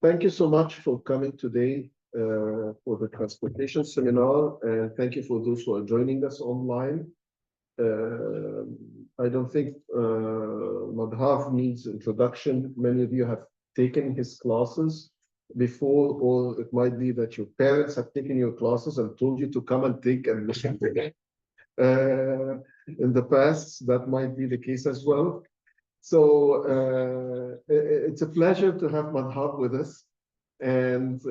Thank you so much for coming today for the transportation seminar, and thank you for those who are joining us online. I don't think Madhav needs introduction. Many of you have taken his classes before, or it might be that your parents have taken your classes and told you to come and take and listen to them. In the past, that might be the case as well. So it's a pleasure to have Madhav with us. And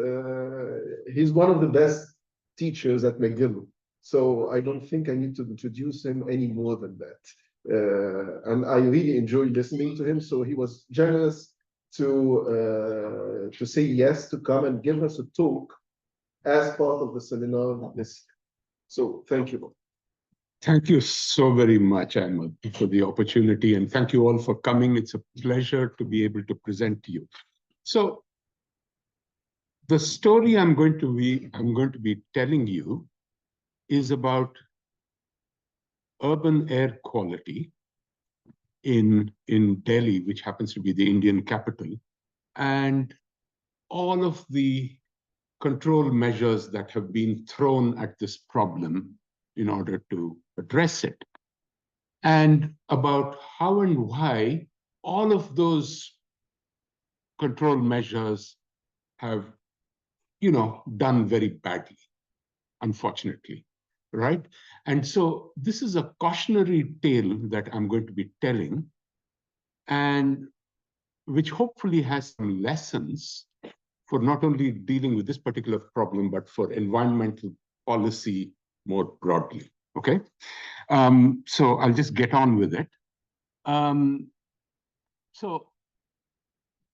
he's one of the best teachers at McGill. So I don't think I need to introduce him any more than that. And I really enjoyed listening to him. So he was generous to say yes to come and give us a talk as part of the seminar. So thank you. Thank you so very much, Ahmed, for the opportunity, and thank you all for coming. It's a pleasure to be able to present to you. So, the story I'm going to be telling you is about urban air quality in Delhi, which happens to be the Indian capital, and all of the control measures that have been thrown at this problem in order to address it, and about how and why all of those control measures have, done very badly, unfortunately, right? And so this is a cautionary tale that I'm going to be telling, and which hopefully has some lessons for not only dealing with this particular problem, but for environmental policy more broadly. Okay, so I'll just get on with it. And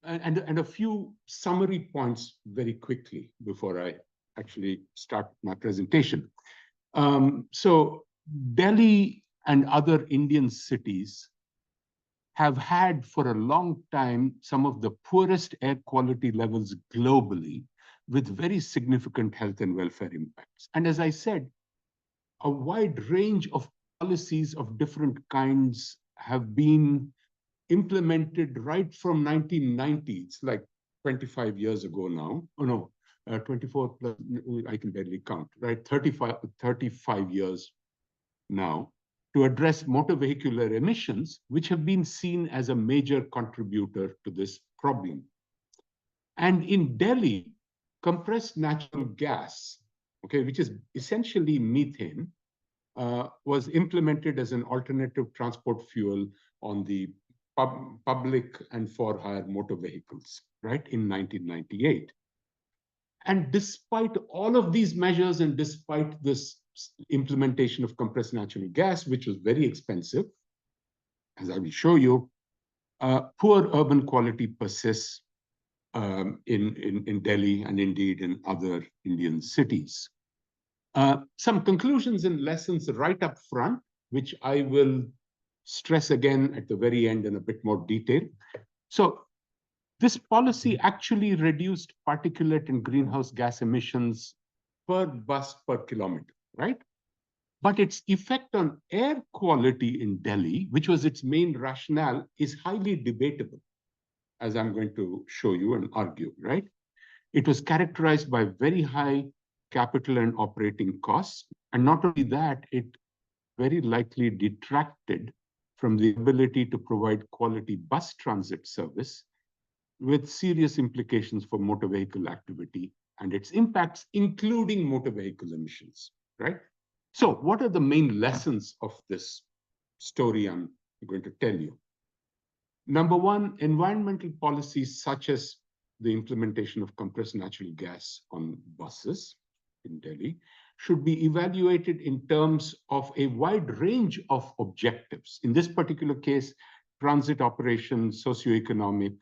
a few summary points very quickly before I actually start my presentation. So Delhi and other Indian cities have had for a long time some of the poorest air quality levels globally, with very significant health and welfare impacts. And as I said, a wide range of policies of different kinds have been implemented right from 1990. It's like 25 years ago now. Oh no, 24 plus, I can barely count, right? 35 years now, to address motor vehicular emissions, which have been seen as a major contributor to this problem. And in Delhi, compressed natural gas, okay, which is essentially methane, was implemented as an alternative transport fuel on the public and for-hire motor vehicles, right, in 1998. And despite all of these measures and despite this implementation of compressed natural gas, which was very expensive, as I will show you, poor urban quality persists in Delhi and indeed in other Indian cities. Some conclusions and lessons right up front, which I will stress again at the very end in a bit more detail. So this policy actually reduced particulate and greenhouse gas emissions per bus per kilometer, right? But its effect on air quality in Delhi, which was its main rationale, is highly debatable, as I'm going to show you and argue, right? It was characterized by very high capital and operating costs. And not only that, it very likely detracted from the ability to provide quality bus transit service, with serious implications for motor vehicle activity and its impacts, including motor vehicle emissions, right? So what are the main lessons of this story I'm going to tell you? Number one, environmental policies such as the implementation of compressed natural gas on buses in Delhi should be evaluated in terms of a wide range of objectives. In this particular case, transit operations, socioeconomic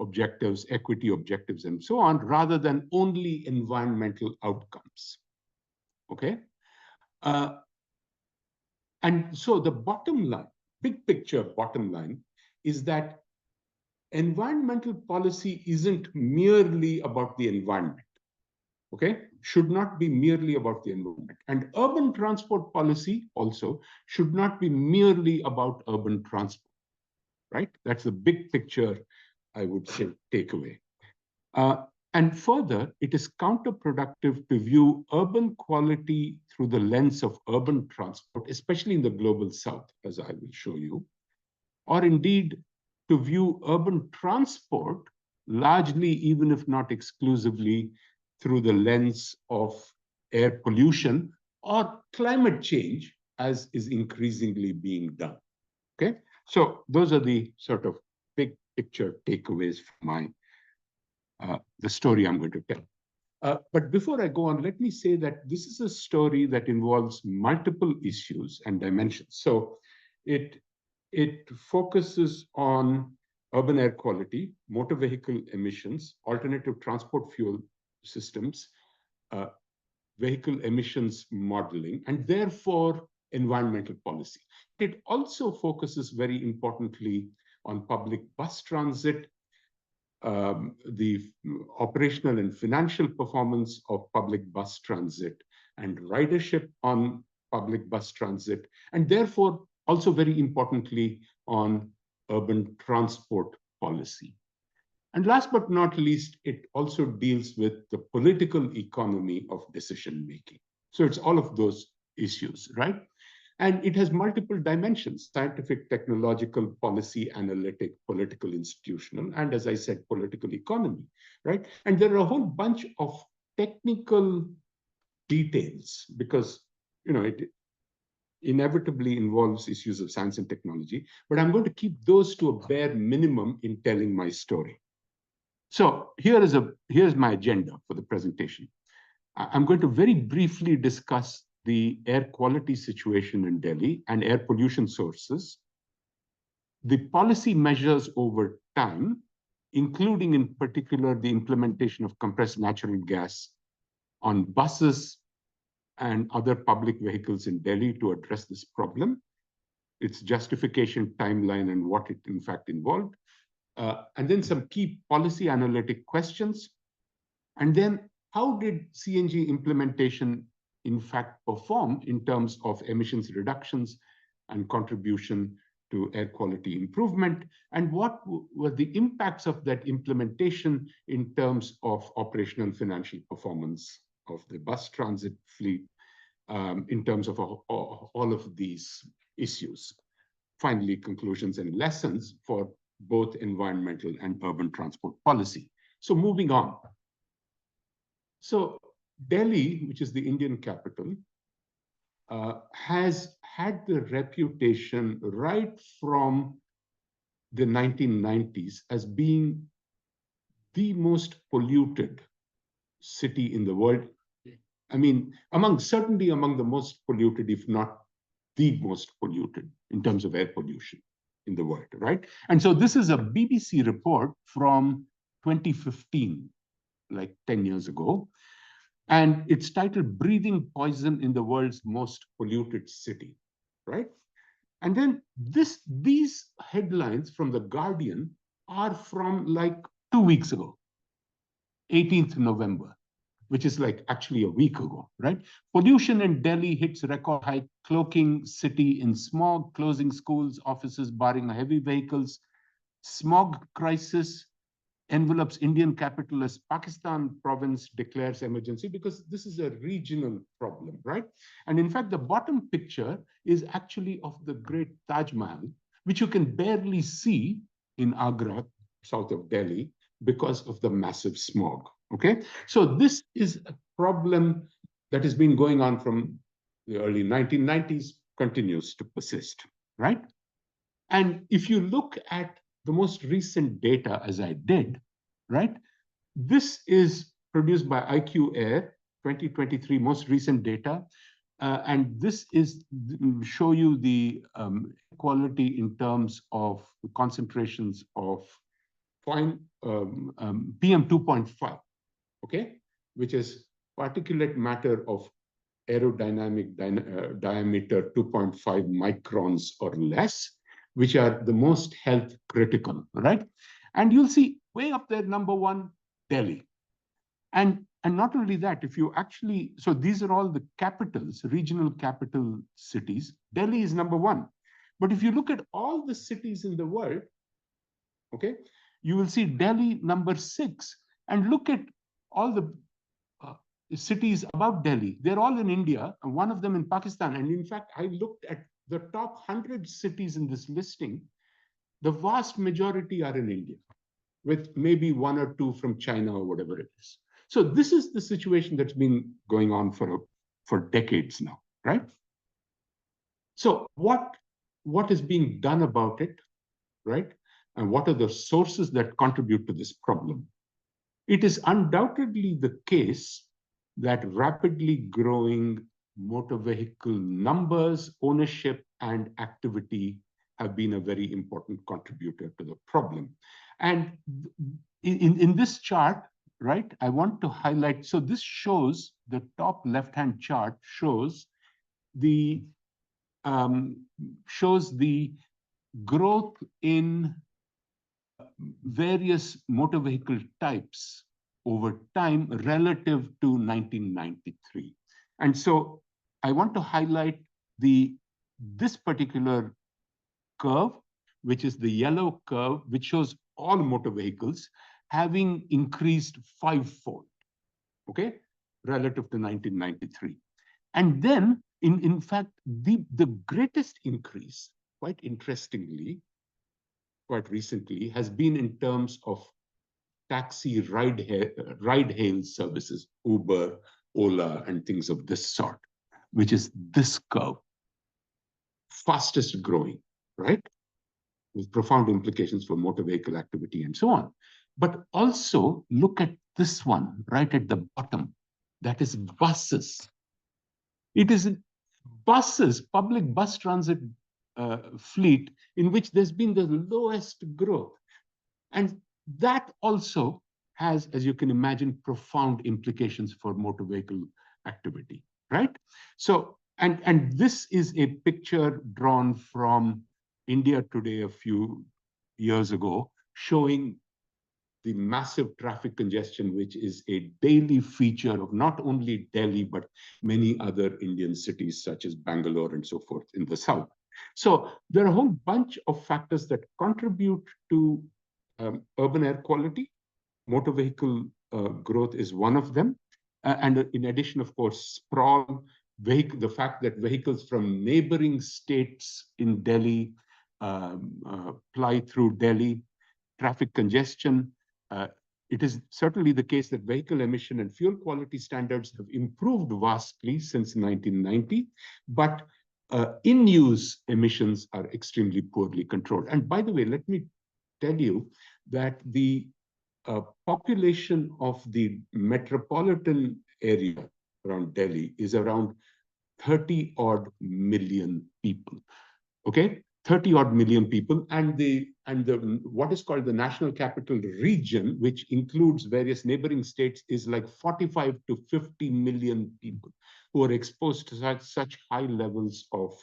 objectives, equity objectives, and so on, rather than only environmental outcomes. Okay? And so the bottom line, big picture bottom line, is that environmental policy isn't merely about the environment. Okay, should not be merely about the environment. And urban transport policy also should not be merely about urban transport, right? That's the big picture, I would say, takeaway. And further, it is counterproductive to view urban quality through the lens of urban transport, especially in the global south, as I will show you, or indeed to view urban transport largely, even if not exclusively, through the lens of air pollution or climate change, as is increasingly being done. Okay, so those are the sort of big picture takeaways from the story I'm going to tell. But before I go on, let me say that this is a story that involves multiple issues and dimensions. So it focuses on urban air quality, motor vehicle emissions, alternative transport fuel systems, vehicle emissions modeling, and therefore environmental policy. It also focuses very importantly on public bus transit, the operational and financial performance of public bus transit, and ridership on public bus transit, and therefore also very importantly on urban transport policy. And last but not least, it also deals with the political economy of decision making. So it's all of those issues, right? And it has multiple dimensions: scientific, technological, policy, analytic, political, institutional, and as I said, political economy, right? And there are a whole bunch of technical details because, you know, it inevitably involves issues of science and technology, but I'm going to keep those to a bare minimum in telling my story. So here's my agenda for the presentation. I'm going to very briefly discuss the air quality situation in Delhi and air pollution sources, the policy measures over time, including in particular the implementation of compressed natural gas on buses and other public vehicles in Delhi to address this problem, its justification, timeline, and what it in fact involved, and then some key policy analytic questions, and then how did CNG implementation in fact perform in terms of emissions reductions and contribution to air quality improvement, and what were the impacts of that implementation in terms of operational financial performance of the bus transit fleet, in terms of all of these issues. Finally, conclusions and lessons for both environmental and urban transport policy. So moving on. So Delhi, which is the Indian capital, has had the reputation right from the 1990s as being the most polluted city in the world. I mean, certainly among the most polluted, if not the most polluted in terms of air pollution in the world, right? And so this is a BBC report from 2015, like 10 years ago. And it's titled Breathing Poison in the World's Most Polluted City, right? And then these headlines from The Guardian are from like 2 weeks ago, 18th November, which is like actually a week ago, right? Pollution in Delhi hits record high, cloaking city in smog, closing schools, offices, barring heavy vehicles. Smog crisis envelops Indian capital as Pakistan province declares emergency, because this is a regional problem, right? And in fact, the bottom picture is actually of the great Taj Mahal, which you can barely see in Agra, south of Delhi, because of the massive smog, okay? So this is a problem that has been going on from the early 1990s, continues to persist, right? And if you look at the most recent data, as I did, right? This is produced by IQ Air, 2023, most recent data. And this is show you the quality in terms of concentrations of PM 2.5, okay? Which is particulate matter of aerodynamic diameter 2.5 microns or less, which are the most health critical, right? And you'll see way up there, number one, Delhi. And not only that, if you actually, so these are all the capitals, regional capital cities. Delhi is number one. But if you look at all the cities in the world, okay, you will see Delhi number 6. And look at all the cities above Delhi, they're all in India, and one of them in Pakistan. And in fact, I looked at the top 100 cities in this listing. The vast majority are in India, with maybe one or two from China or whatever it is. So this is the situation that's been going on for decades now, right? So what is being done about it, right? And what are the sources that contribute to this problem? It is undoubtedly the case that rapidly growing motor vehicle numbers, ownership, and activity have been a very important contributor to the problem. And in this chart, right, I want to highlight, so this shows, the top left-hand chart shows the growth in various motor vehicle types over time relative to 1993. And so I want to highlight this particular curve, which is the yellow curve, which shows all motor vehicles having increased fivefold, okay, relative to 1993. And then, in fact, the greatest increase, quite interestingly, quite recently, has been in terms of taxi ride-hail services, Uber, Ola, and things of this sort, which is this curve, fastest growing, right? With profound implications for motor vehicle activity and so on. But also look at this one right at the bottom, that is buses. It is buses, public bus transit fleet, in which there's been the lowest growth. And that also has, as you can imagine, profound implications for motor vehicle activity, right? So, and this is a picture drawn from India Today a few years ago, showing the massive traffic congestion, which is a daily feature of not only Delhi, but many other Indian cities, such as Bangalore and so forth in the south. So there are a whole bunch of factors that contribute to urban air quality. Motor vehicle growth is one of them. And in addition, of course, sprawl, the fact that vehicles from neighboring states in Delhi ply through Delhi, traffic congestion. It is certainly the case that vehicle emission and fuel quality standards have improved vastly since 1990, but in-use emissions are extremely poorly controlled. And by the way, let me tell you that the population of the metropolitan area around Delhi is around 30-odd million people, okay? 30-odd million people, and the what is called the National Capital Region, which includes various neighboring states, is like 45 to 50 million people who are exposed to such high levels of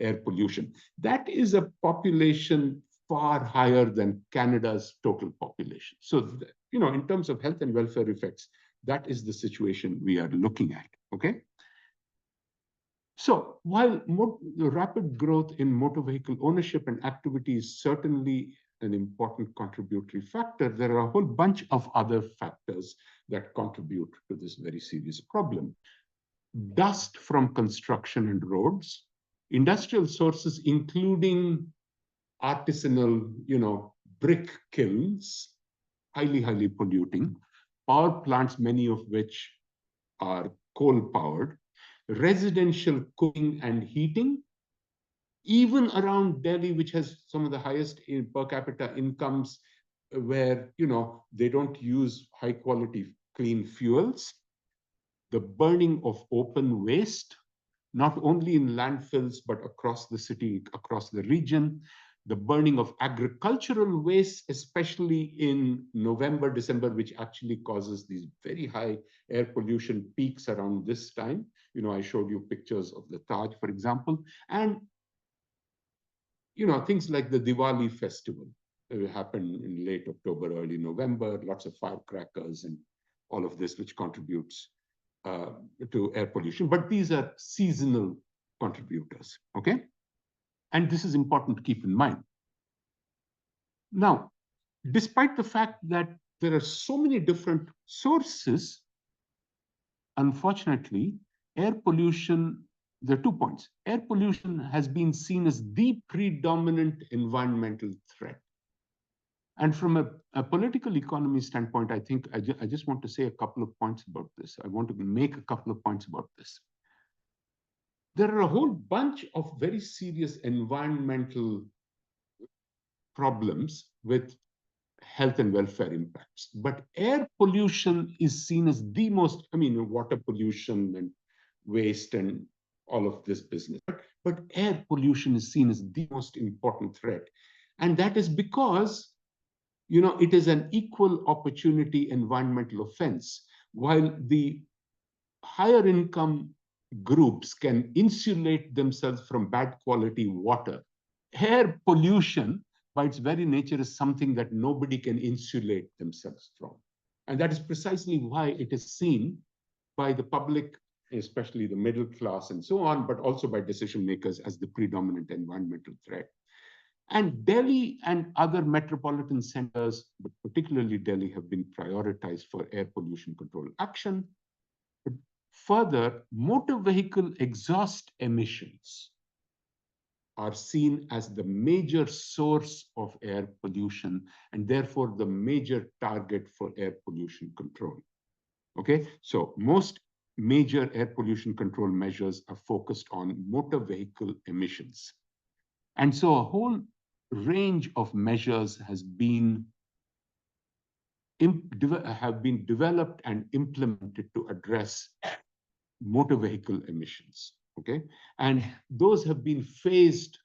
air pollution. That is a population far higher than Canada's total population. So, you know, in terms of health and welfare effects, that is the situation we are looking at, okay? So while the rapid growth in motor vehicle ownership and activity is certainly an important contributory factor, there are a whole bunch of other factors that contribute to this very serious problem. Dust from construction and roads, industrial sources, including artisanal, you know, brick kilns, highly polluting, power plants, many of which are coal-powered, residential cooking and heating, even around Delhi, which has some of the highest per capita incomes, where, you know, they don't use high quality clean fuels, the burning of open waste, not only in landfills, but across the city, across the region, the burning of agricultural waste, especially in November, December, which actually causes these very high air pollution peaks around this time. You know, I showed you pictures of the Taj, for example, and, you know, things like the Diwali festival happen in late October, early November, lots of firecrackers and all of this, which contributes to air pollution. But these are seasonal contributors, okay? And this is important to keep in mind. Now, despite the fact that there are so many different sources. Unfortunately, air pollution, there are 2 points. Air pollution has been seen as the predominant environmental threat. And from a political economy standpoint, I think I just want to say a couple of points about this. I want to make a couple of points about this. There are a whole bunch of very serious environmental problems with health and welfare impacts. But air pollution is seen as the most, I mean, water pollution and waste and all of this business. But air pollution is seen as the most important threat. And that is because, it is an equal opportunity environmental offense. While the higher income groups can insulate themselves from bad quality water, air pollution by its very nature is something that nobody can insulate themselves from. And that is precisely why it is seen by the public, especially the middle class and so on, but also by decision makers as the predominant environmental threat. And Delhi and other metropolitan centers, but particularly Delhi, have been prioritized for air pollution control action. But further, motor vehicle exhaust emissions are seen as the major source of air pollution and therefore the major target for air pollution control. Okay, so most major air pollution control measures are focused on motor vehicle emissions. And so a whole range of measures have been developed and implemented to address motor vehicle emissions. Okay, and those have been phased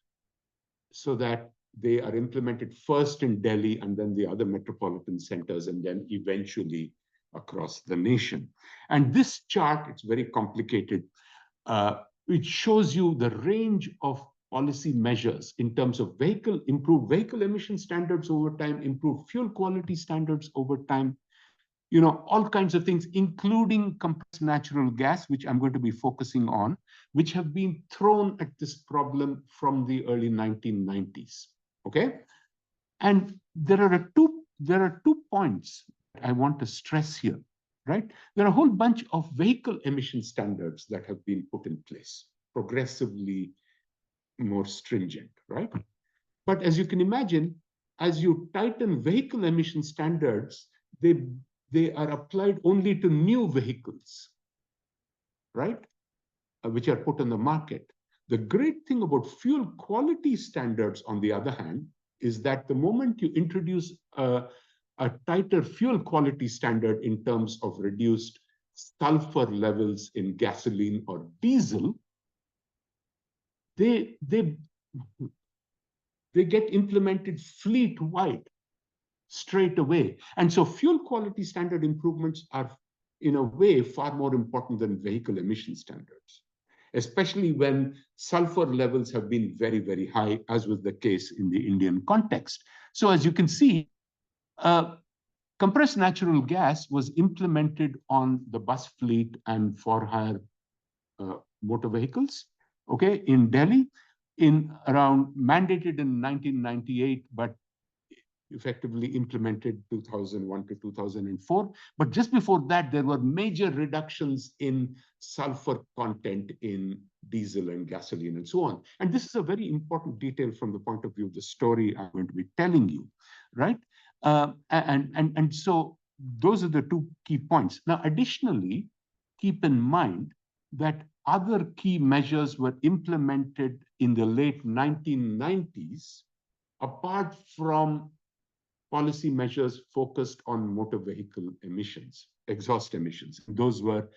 so that they are implemented first in Delhi and then the other metropolitan centers and then eventually across the nation. And this chart, it's very complicated. It shows you the range of policy measures in terms of improved vehicle emission standards over time, improved fuel quality standards over time, all kinds of things, including compressed natural gas, which I'm going to be focusing on, which have been thrown at this problem from the early 1990s. Okay, and there are two points I want to stress here. Right, there are a whole bunch of vehicle emission standards that have been put in place, progressively more stringent. Right, but as you can imagine, as you tighten vehicle emission standards, they are applied only to new vehicles, right, which are put on the market. The great thing about fuel quality standards, on the other hand, is that the moment you introduce a tighter fuel quality standard in terms of reduced sulfur levels in gasoline or diesel, they get implemented fleet-wide straight away. And so fuel quality standard improvements are, in a way, far more important than vehicle emission standards, especially when sulfur levels have been very, very high, as was the case in the Indian context. So as you can see, compressed natural gas was implemented on the bus fleet and for-hire motor vehicles, okay, in Delhi, mandated in 1998, but effectively implemented 2001 to 2004. But just before that, there were major reductions in sulfur content in diesel and gasoline and so on. And this is a very important detail from the point of view of the story I'm going to be telling you, right? And so those are the two key points. Now, additionally, keep in mind that other key measures were implemented in the late 1990s, apart from policy measures focused on motor vehicle emissions, exhaust emissions. Those were,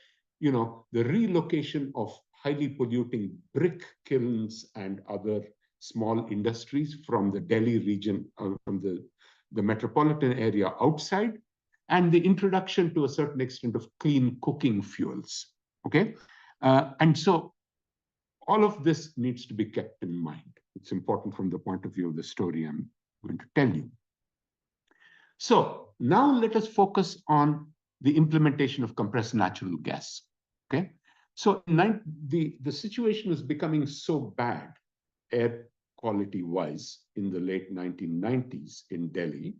the relocation of highly polluting brick kilns and other small industries from the Delhi region, from the metropolitan area outside, and the introduction to a certain extent of clean cooking fuels, okay? And so all of this needs to be kept in mind. It's important from the point of view of the story I'm going to tell you. So now let us focus on the implementation of compressed natural gas, okay? So the situation is becoming so bad, air quality-wise, in the late 1990s in Delhi,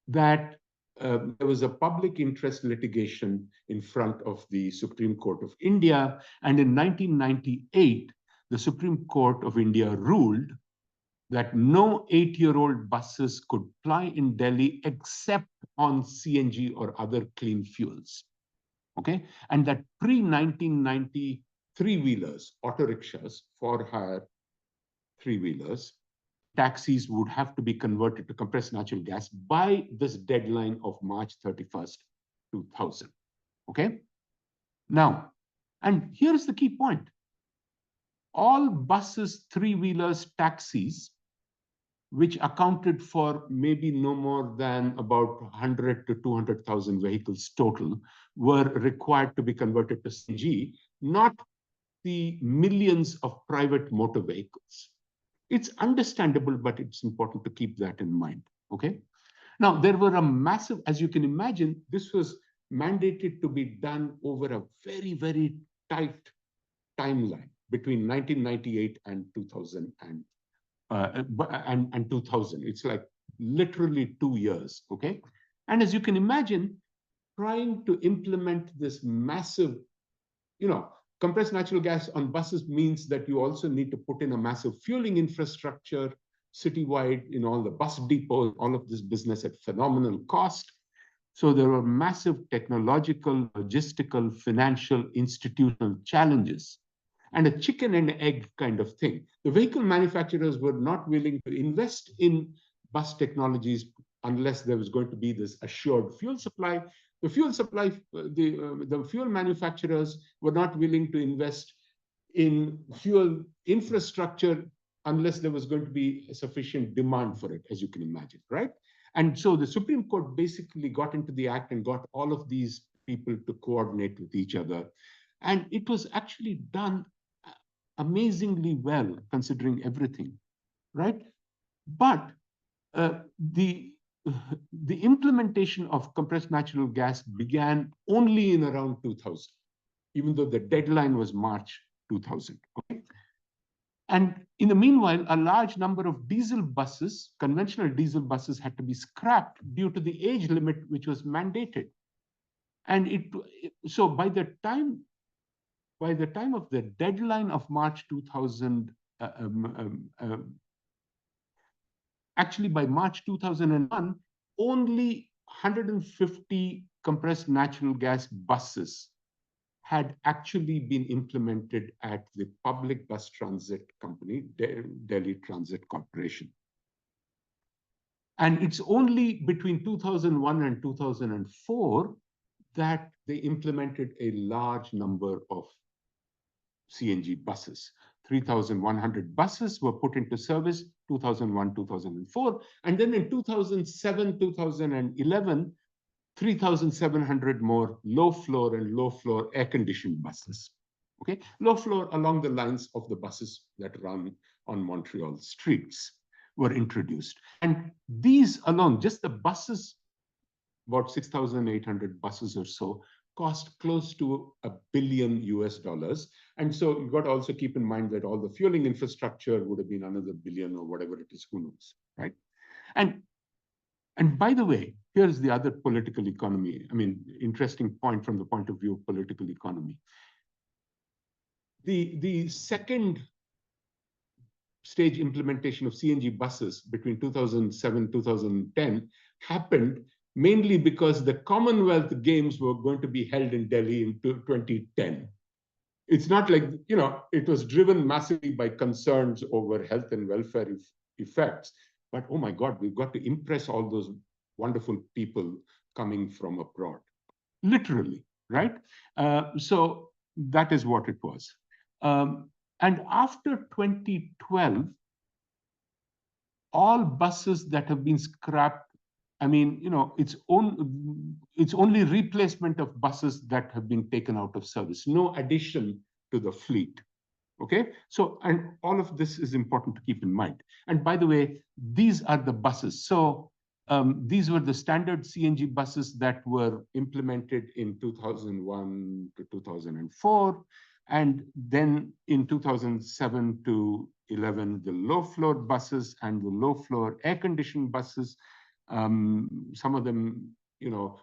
that there was a public interest litigation in front of the Supreme Court of India. And in 1998, the Supreme Court of India ruled that no 8-year-old buses could ply in Delhi except on CNG or other clean fuels. Okay, and that pre-1990 three-wheelers, auto rickshaws, for hire three-wheelers, taxis would have to be converted to compressed natural gas by this deadline of March 31st, 2000. Okay, now, and here's the key point. All buses, three-wheelers, taxis, which accounted for maybe no more than about 100 to 200,000 vehicles total, were required to be converted to CNG, not the millions of private motor vehicles. It's understandable, but it's important to keep that in mind, okay? Now, there were a massive, as you can imagine, this was mandated to be done over a very, very tight timeline between 1998 and 2000 and 2000. It's like literally 2 years, okay? And as you can imagine, trying to implement this massive, compressed natural gas on buses means that you also need to put in a massive fueling infrastructure citywide in all the bus depots, all of this business at phenomenal cost. So there were massive technological, logistical, financial, institutional challenges, and a chicken and egg kind of thing. The vehicle manufacturers were not willing to invest in bus technologies unless there was going to be this assured fuel supply. The fuel supply, the fuel manufacturers were not willing to invest in fuel infrastructure unless there was going to be a sufficient demand for it, as you can imagine, right? And so the Supreme Court basically got into the act and got all of these people to coordinate with each other. And it was actually done amazingly well, considering everything, right? But the implementation of compressed natural gas began only in around 2000, even though the deadline was March 2000. Okay? And in the meanwhile, a large number of diesel buses, conventional diesel buses, had to be scrapped due to the age limit, which was mandated. And so by the time of the deadline of March 2000, actually by March 2001, only 150 compressed natural gas buses had actually been implemented at the public bus transit company, Delhi Transit Corporation. And it's only between 2001 and 2004 that they implemented a large number of CNG buses. 3,100 buses were put into service 2001, 2004. And then in 2007, 2011, 3,700 more low-floor and low-floor air-conditioned buses. Okay, low-floor along the lines of the buses that run on Montreal streets were introduced. And these alone, just the buses, about 6,800 buses or so, cost close to $1 billion. And so you've got to also keep in mind that all the fueling infrastructure would have been another billion or whatever it is, who knows, right? And by the way, here's the other political economy. I mean, interesting point from the point of view of political economy. The second stage implementation of CNG buses between 2007, 2010 happened mainly because the Commonwealth Games were going to be held in Delhi in 2010. It's not like, it was driven massively by concerns over health and welfare effects. But oh my God, we've got to impress all those wonderful people coming from abroad, literally, right? So that is what it was. And after 2012, all buses that have been scrapped, I mean, it's only replacement of buses that have been taken out of service, no addition to the fleet. Okay, so, and all of this is important to keep in mind. And by the way, these are the buses. So these were the standard CNG buses that were implemented in 2001 to 2004. And then in 2007 to 11, the low floor buses and the low floor air conditioned buses, some of them,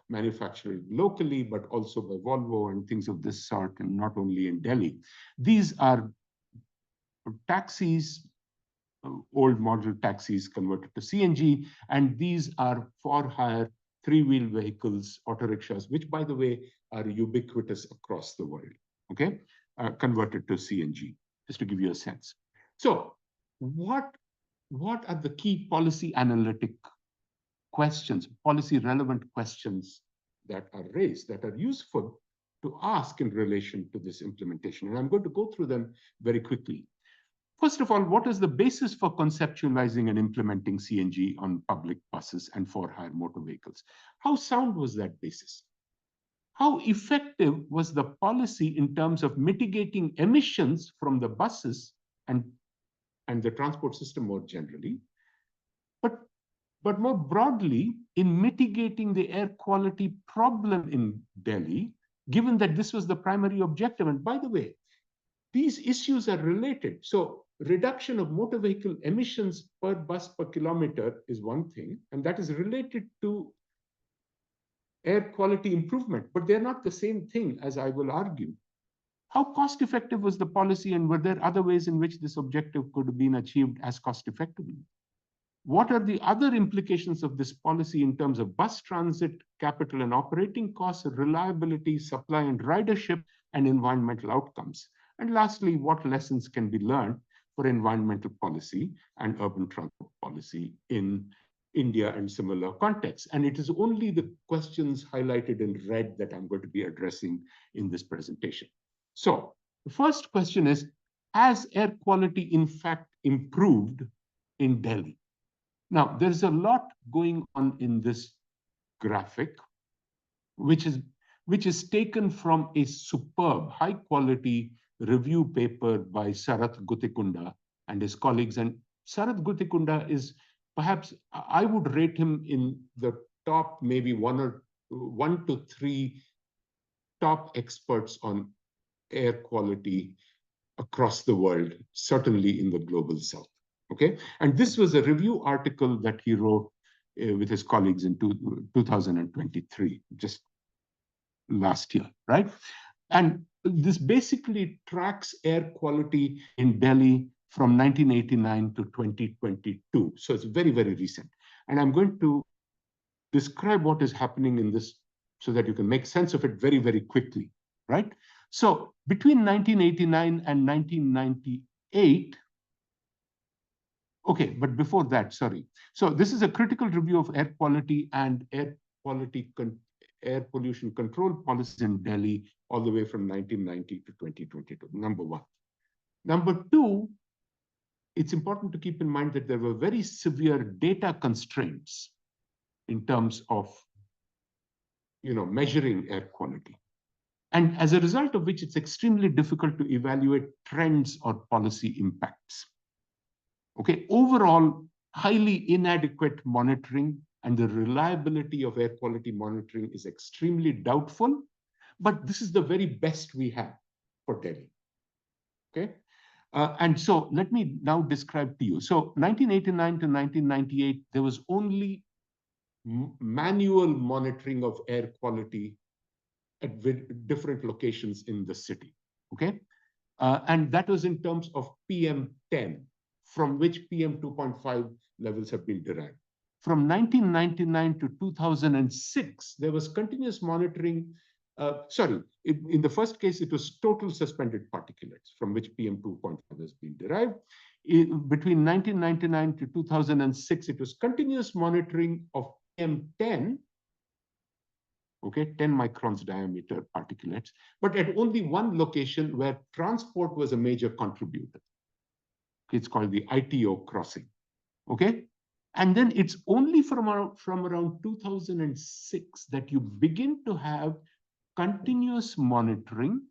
manufactured locally, but also by Volvo and things of this sort, and not only in Delhi. These are taxis, old model taxis converted to CNG, and these are for-hire three-wheel vehicles, auto rickshaws, which, by the way, are ubiquitous across the world, okay, converted to CNG, just to give you a sense. So what are the key policy analytic questions, policy relevant questions that are raised, that are useful to ask in relation to this implementation? And I'm going to go through them very quickly. First of all, what is the basis for conceptualizing and implementing CNG on public buses and for-hire motor vehicles? How sound was that basis? How effective was the policy in terms of mitigating emissions from the buses and the transport system more generally? But more broadly, in mitigating the air quality problem in Delhi, given that this was the primary objective. And by the way, these issues are related. So reduction of motor vehicle emissions per bus per kilometer is one thing, and that is related to air quality improvement, but they're not the same thing, as I will argue. How cost effective was the policy, and were there other ways in which this objective could have been achieved as cost effectively? What are the other implications of this policy in terms of bus transit, capital and operating costs, reliability, supply and ridership, and environmental outcomes? And lastly, what lessons can be learned for environmental policy and urban transport policy in India and similar contexts? And it is only the questions highlighted in red that I'm going to be addressing in this presentation. So the first question is, has air quality in fact improved in Delhi? Now, there's a lot going on in this graphic, which is taken from a superb, high-quality review paper by Sarath Gutikunda and his colleagues. And Sarath Gutikunda is perhaps, I would rate him in the top, maybe one to three top experts on air quality across the world, certainly in the global south. Okay, and this was a review article that he wrote with his colleagues in 2023, just last year, right? And this basically tracks air quality in Delhi from 1989 to 2022. So it's very, very recent. And I'm going to describe what is happening in this so that you can make sense of it very, very quickly, right? So between 1989 and 1998, okay, but before that, sorry. So this is a critical review of air quality and air pollution control policies in Delhi all the way from 1990 to 2022, number one. Number two, it's important to keep in mind that there were very severe data constraints in terms of measuring air quality. And as a result of which, it's extremely difficult to evaluate trends or policy impacts. Okay, overall, highly inadequate monitoring and the reliability of air quality monitoring is extremely doubtful, but this is the very best we have for Delhi. Okay, and so let me now describe to you. So 1989 to 1998, there was only manual monitoring of air quality at different locations in the city. Okay, and that was in terms of PM10. From which PM 2.5 levels have been derived. From 1999 to 2006, there was continuous monitoring. In the first case, it was total suspended particulates from which PM 2.5 has been derived. Between 1999 to 2006, it was continuous monitoring of PM10, okay, 10 microns diameter particulates, but at only one location where transport was a major contributor. It's called the ITO crossing, okay? And then it's only from around 2006 that you begin to have continuous monitoring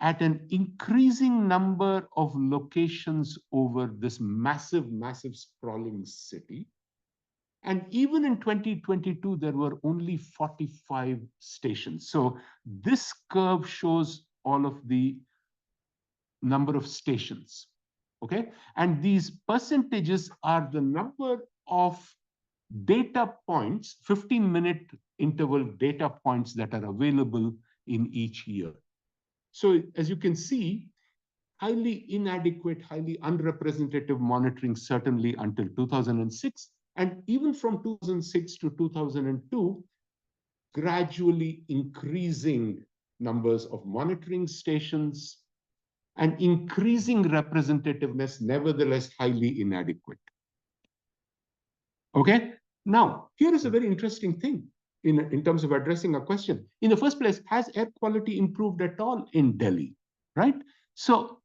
at an increasing number of locations over this massive, massive sprawling city. And even in 2022, there were only 45 stations. So this curve shows all of the number of stations. Okay, and these percentages are the number of data points, 15-minute interval data points that are available in each year. So as you can see, highly inadequate, highly unrepresentative monitoring, certainly until 2006. And even from 2006 to 2002, gradually increasing numbers of monitoring stations and increasing representativeness, nevertheless highly inadequate. Okay, now here is a very interesting thing in terms of addressing a question. In the first place, has air quality improved at all in Delhi, right? So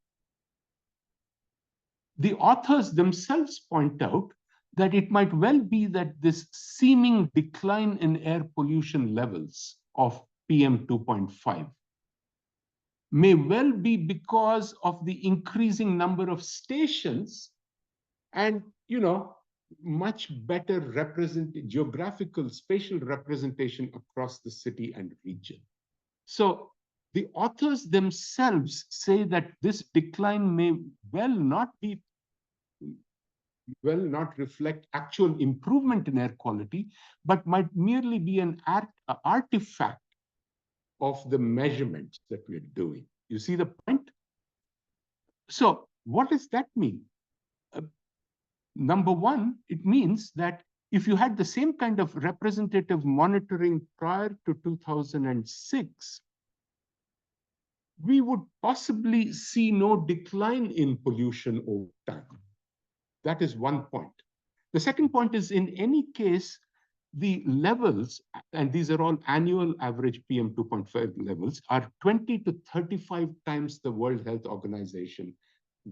the authors themselves point out that it might well be that this seeming decline in air pollution levels of PM 2.5 may well be because of the increasing number of stations and, much better geographical, spatial representation across the city and region. So the authors themselves say that this decline may not reflect actual improvement in air quality, but might merely be an artifact of the measurements that we're doing. You see the point? So what does that mean? Number one, it means that if you had the same kind of representative monitoring prior to 2006, we would possibly see no decline in pollution over time. That is one point. The second point is, in any case, the levels, and these are all annual average PM 2.5 levels, are 20 to 35 times the World Health Organization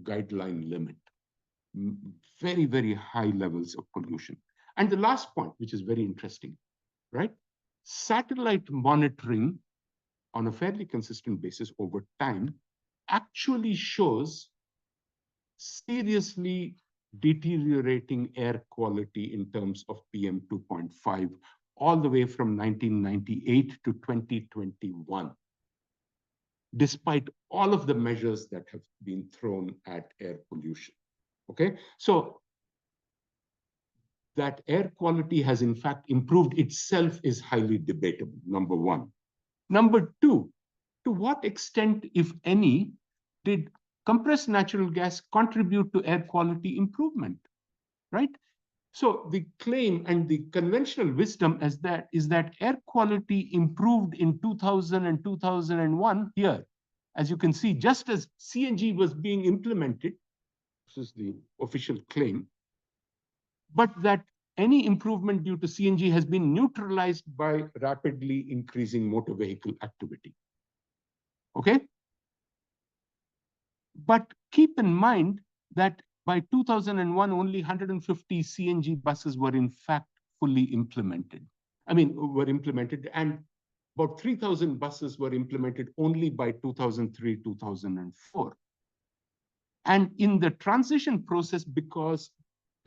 guideline limit. Very, very high levels of pollution. And the last point, which is very interesting, right? Satellite monitoring on a fairly consistent basis over time actually shows seriously deteriorating air quality in terms of PM 2.5 all the way from 1998 to 2021, despite all of the measures that have been thrown at air pollution. Okay, so that air quality has in fact improved itself is highly debatable, number one. Number two, to what extent, if any, did compressed natural gas contribute to air quality improvement, right? So the claim and the conventional wisdom is that air quality improved in 2000 and 2001 here. As you can see, just as CNG was being implemented, this is the official claim, but that any improvement due to CNG has been neutralized by rapidly increasing motor vehicle activity. Okay? But keep in mind that by 2001, only 150 CNG buses were in fact fully implemented. Were implemented, and about 3,000 buses were implemented only by 2003, 2004. And in the transition process, because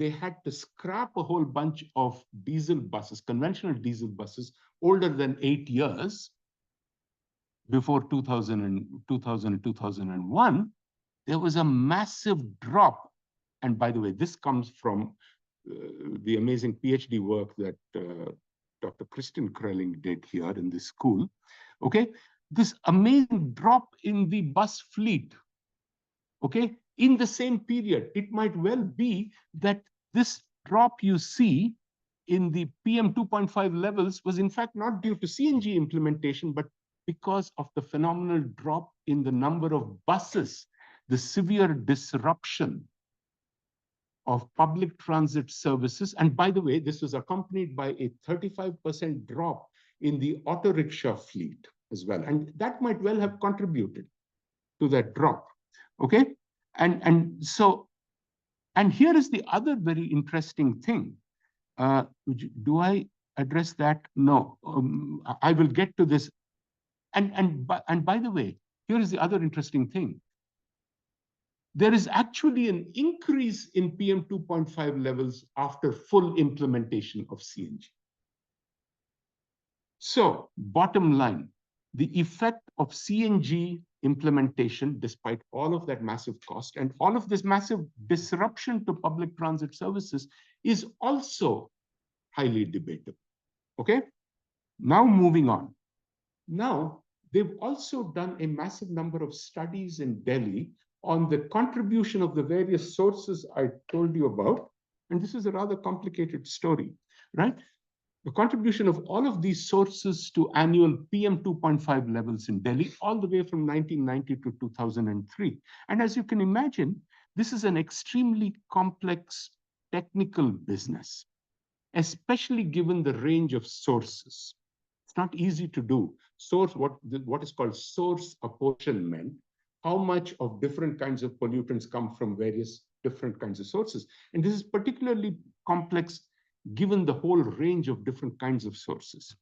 they had to scrap a whole bunch of diesel buses, conventional diesel buses, older than 8 years, before 2000, 2001, there was a massive drop. And by the way, this comes from the amazing PhD work that Dr. Kristin Krelling did here in this school. Okay, this amazing drop in the bus fleet. Okay, in the same period, it might well be that this drop you see in the PM 2.5 levels was in fact not due to CNG implementation, but because of the phenomenal drop in the number of buses, the severe disruption of public transit services. And by the way, this was accompanied by a 35% drop in the auto rickshaw fleet as well. And that might well have contributed to that drop. Okay, and here is the other very interesting thing. Do I address that? No, I will get to this. And by the way, here is the other interesting thing. There is actually an increase in PM 2.5 levels after full implementation of CNG. So, bottom line, the effect of CNG implementation, despite all of that massive cost and all of this massive disruption to public transit services, is also highly debatable. Okay? Now moving on. Now, they've also done a massive number of studies in Delhi on the contribution of the various sources I told you about. And this is a rather complicated story, right? The contribution of all of these sources to annual PM 2.5 levels in Delhi, all the way from 1990 to 2003. And as you can imagine, this is an extremely complex technical business, especially given the range of sources. It's not easy to do. Source, what is called source apportionment, how much of different kinds of pollutants come from various different kinds of sources. And this is particularly complex given the whole range of different kinds of sources.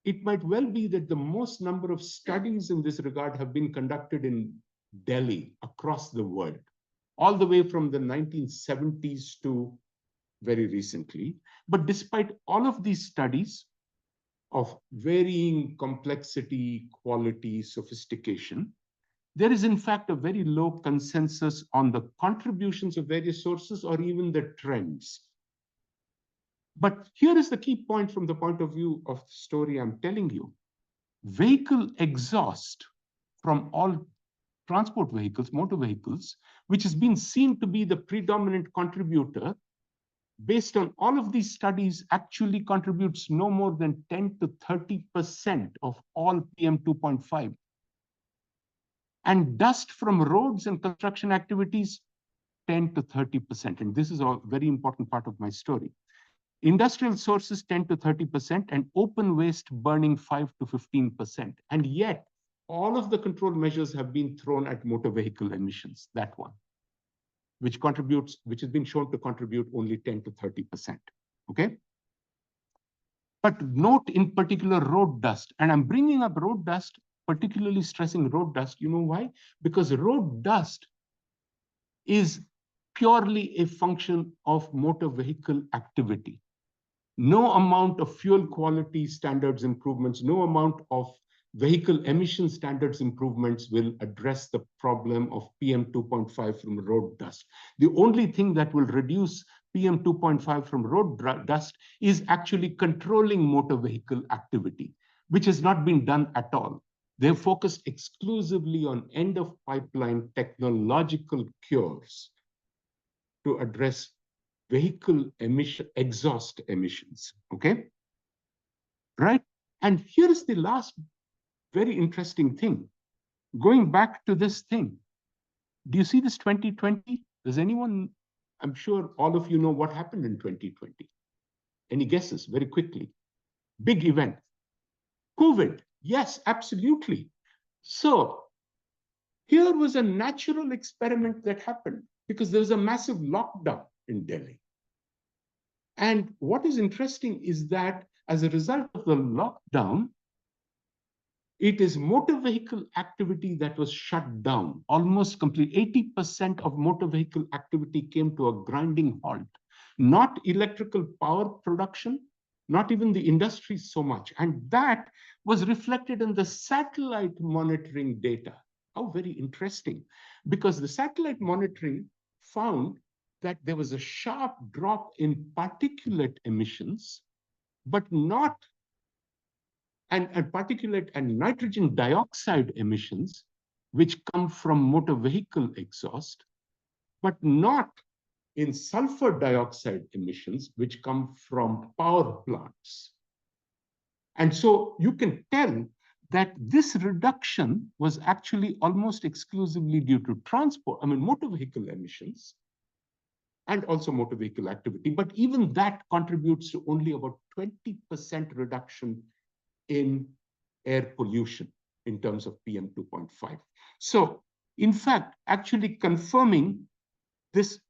It might well be that the most number of studies in this regard have been conducted in Delhi across the world, all the way from the 1970s to very recently. But despite all of these studies of varying complexity, quality, sophistication, there is in fact a very low consensus on the contributions of various sources or even the trends. But here is the key point from the point of view of the story I'm telling you. Vehicle exhaust from all transport vehicles, motor vehicles, which has been seen to be the predominant contributor, based on all of these studies, actually contributes no more than 10 to 30% of all PM 2.5. And dust from roads and construction activities, 10 to 30%. And this is a very important part of my story. Industrial sources 10 to 30%, and open waste burning 5 to 15%. And yet, all of the control measures have been thrown at motor vehicle emissions, that one, which has been shown to contribute only 10 to 30%. Okay? But note in particular road dust, and I'm bringing up road dust, particularly stressing road dust. You know why? Because road dust is purely a function of motor vehicle activity. No amount of fuel quality standards improvements, no amount of vehicle emission standards improvements will address the problem of PM 2.5 from road dust. The only thing that will reduce PM 2.5 from road dust is actually controlling motor vehicle activity, which has not been done at all. They've focused exclusively on end-of-pipeline technological cures to address vehicle exhaust emissions, okay? Right? And here is the last very interesting thing. Going back to this thing, do you see this 2020? Does anyone, I'm sure all of you know what happened in 2020. Any guesses very quickly? Big event. COVID, yes, absolutely. So here was a natural experiment that happened because there was a massive lockdown in Delhi. And what is interesting is that as a result of the lockdown, it is motor vehicle activity that was shut down. Almost complete 80% of motor vehicle activity came to a grinding halt. Not electrical power production, not even the industry so much. And that was reflected in the satellite monitoring data. How very interesting. Because the satellite monitoring found that there was a sharp drop in particulate emissions, but not, and particulate and nitrogen dioxide emissions, which come from motor vehicle exhaust, but not in sulfur dioxide emissions, which come from power plants. And so you can tell that this reduction was actually almost exclusively due to motor vehicle emissions, and also motor vehicle activity. But even that contributes to only about 20% reduction in air pollution in terms of PM 2.5. So, in fact, actually confirming this,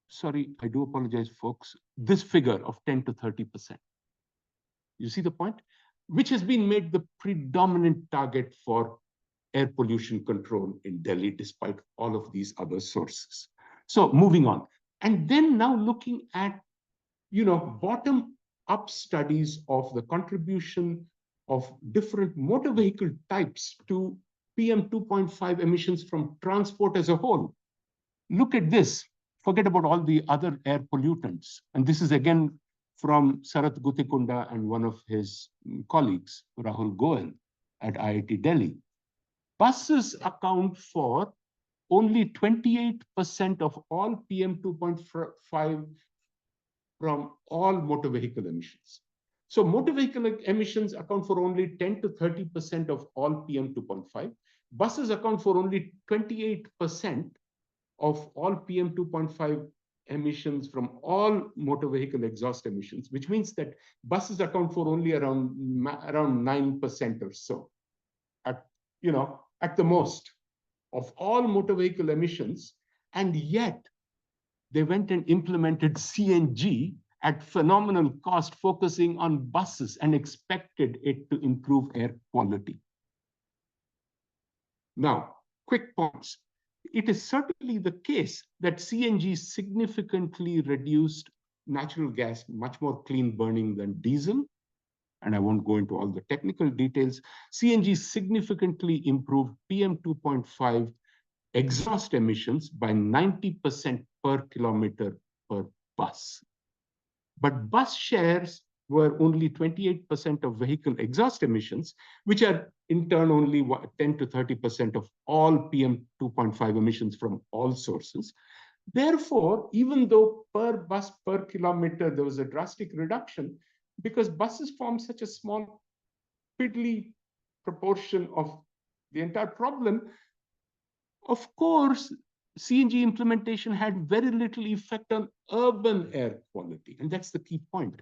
sorry, I do apologize, folks, this figure of 10 to 30%. You see the point? Which has been made the predominant target for air pollution control in Delhi, despite all of these other sources. So, moving on. And then now looking at, bottom-up studies of the contribution of different motor vehicle types to PM 2.5 emissions from transport as a whole. Look at this. Forget about all the other air pollutants. And this is again from Sarath Gutikunda and one of his colleagues, Rahul Goel, at IIT Delhi. Buses account for only 28% of all PM 2.5 from all motor vehicle emissions. So motor vehicle emissions account for only 10 to 30% of all PM 2.5. Buses account for only 28% of all PM 2.5 emissions from all motor vehicle exhaust emissions, which means that buses account for only around 9% or so, at the most, of all motor vehicle emissions. And yet they went and implemented CNG at phenomenal cost, focusing on buses, and expected it to improve air quality. Now, quick points. It is certainly the case that CNG significantly reduced natural gas, much more clean burning than diesel. And I won't go into all the technical details. CNG significantly improved PM 2.5 exhaust emissions by 90% per kilometer per bus. But bus shares were only 28% of vehicle exhaust emissions, which are in turn only 10 to 30% of all PM 2.5 emissions from all sources. Therefore, even though per bus per kilometer there was a drastic reduction, because buses form such a small, piddly proportion of the entire problem, of course, CNG implementation had very little effect on urban air quality, and that's the key point.